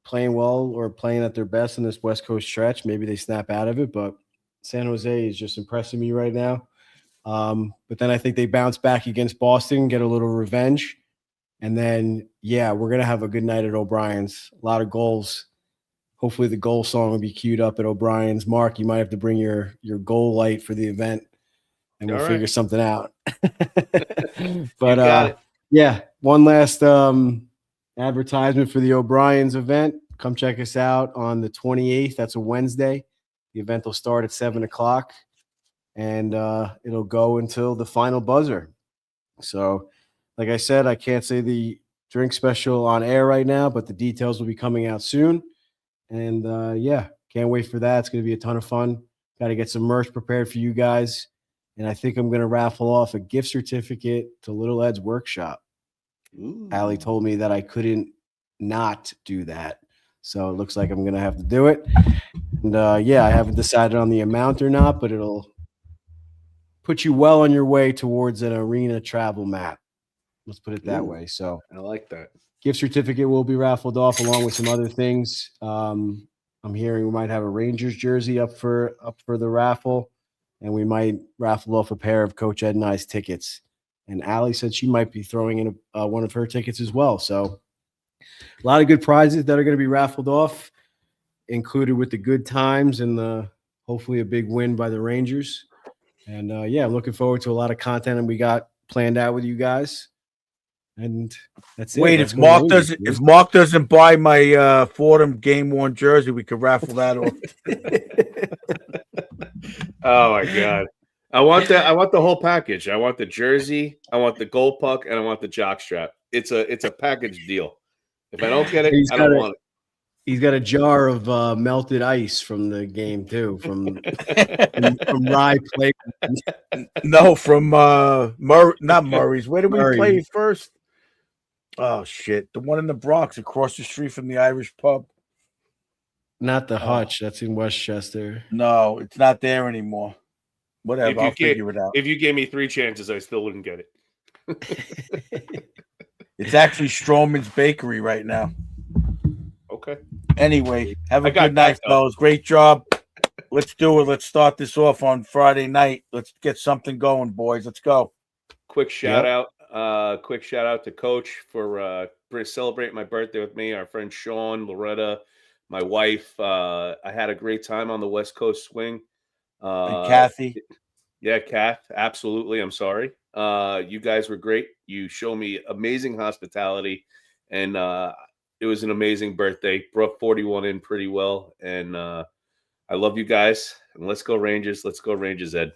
playing well or playing at their best in this West Coast stretch. Maybe they snap out of it, but San Jose is just impressing me right now. But then I think they bounce back against Boston, get a little revenge. And then, yeah, we're going to have a good night at O'Brien's. A lot of goals. Hopefully the goal song will be queued up at O'Brien's. Mark, you might have to bring your goal light for the event, and we'll figure something out. But, yeah, one last advertisement for the O'Brien's event. Come check us out on the 28th. That's a Wednesday. The event will start at 7 o'clock, and it'll go until the final buzzer. So, like I said, I can't say the drink special on air right now, but the details will be coming out soon. And, yeah, Can't wait for that. It's going to be a ton of fun. Got to get some merch prepared for you guys. And I think I'm going to raffle off a gift certificate to Little Ed's workshop. Ooh. Allie told me that I couldn't not do that. So it looks like I'm going to have to do it. And yeah, I haven't decided on the amount or not, but it'll put you well on your way towards an arena travel map. Let's put it that Ooh. way. So I like that. gift certificate will be raffled off along with some other things. I'm hearing we might have a Rangers jersey up for the raffle, and we might raffle off a pair of Coach Ed and I's tickets. And Allie said she might be throwing in one of her tickets as well. So a lot of good prizes that are going to be raffled off, included with the good times and hopefully a big win by the Rangers. And yeah, I'm looking forward to a lot of content and we got planned out with you guys. And that's it. Wait, Let's if go Mark Rangers, doesn't dude. if Mark doesn't buy my Fordham game worn jersey, we could raffle that off. Oh my god. I want the whole package. I want the jersey, I want the gold puck, and I want the jock strap. It's a package deal. If I don't get it, I don't want it. He's got a jar of melted ice from the game too, from Rye play. No, from not Murray's. Where did we Murray. play first? Oh shit, the one in the Bronx across the street from the Irish pub. Not the Hutch. That's in Westchester. No, it's not there anymore. Whatever, I'll figure it out. If you gave me 3 chances, I still wouldn't get it. It's actually Stroman's Bakery right now. Okay. Anyway, have a I got good night, that, though. fellas. Great job. Let's do it. Let's start this off on Friday night. Let's get something going, boys. Let's go. Quick shout out to Coach for celebrating my birthday with me. Our friend Sean, Loretta, my wife. I had a great time on the West Coast swing. And Kathy. Yeah, Kath. Absolutely. I'm sorry. You guys were great. You show me amazing hospitality, and it was an amazing birthday. Brought 41 in pretty well, and I love you guys. And let's go Rangers. Let's go Rangers, Ed.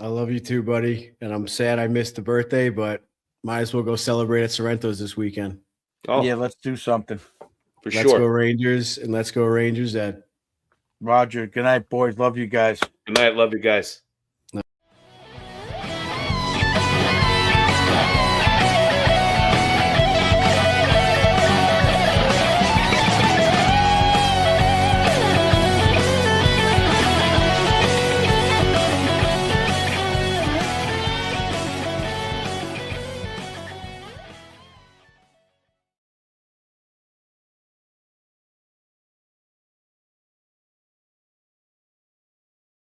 I love you too, buddy. And I'm sad I missed the birthday, but might as well go celebrate at Sorrento's this weekend. Oh, Yeah, let's do something. for Let's sure. go Rangers and let's go Rangers, Ed. Roger. Good night, boys. Love you guys. Good night. Love you guys.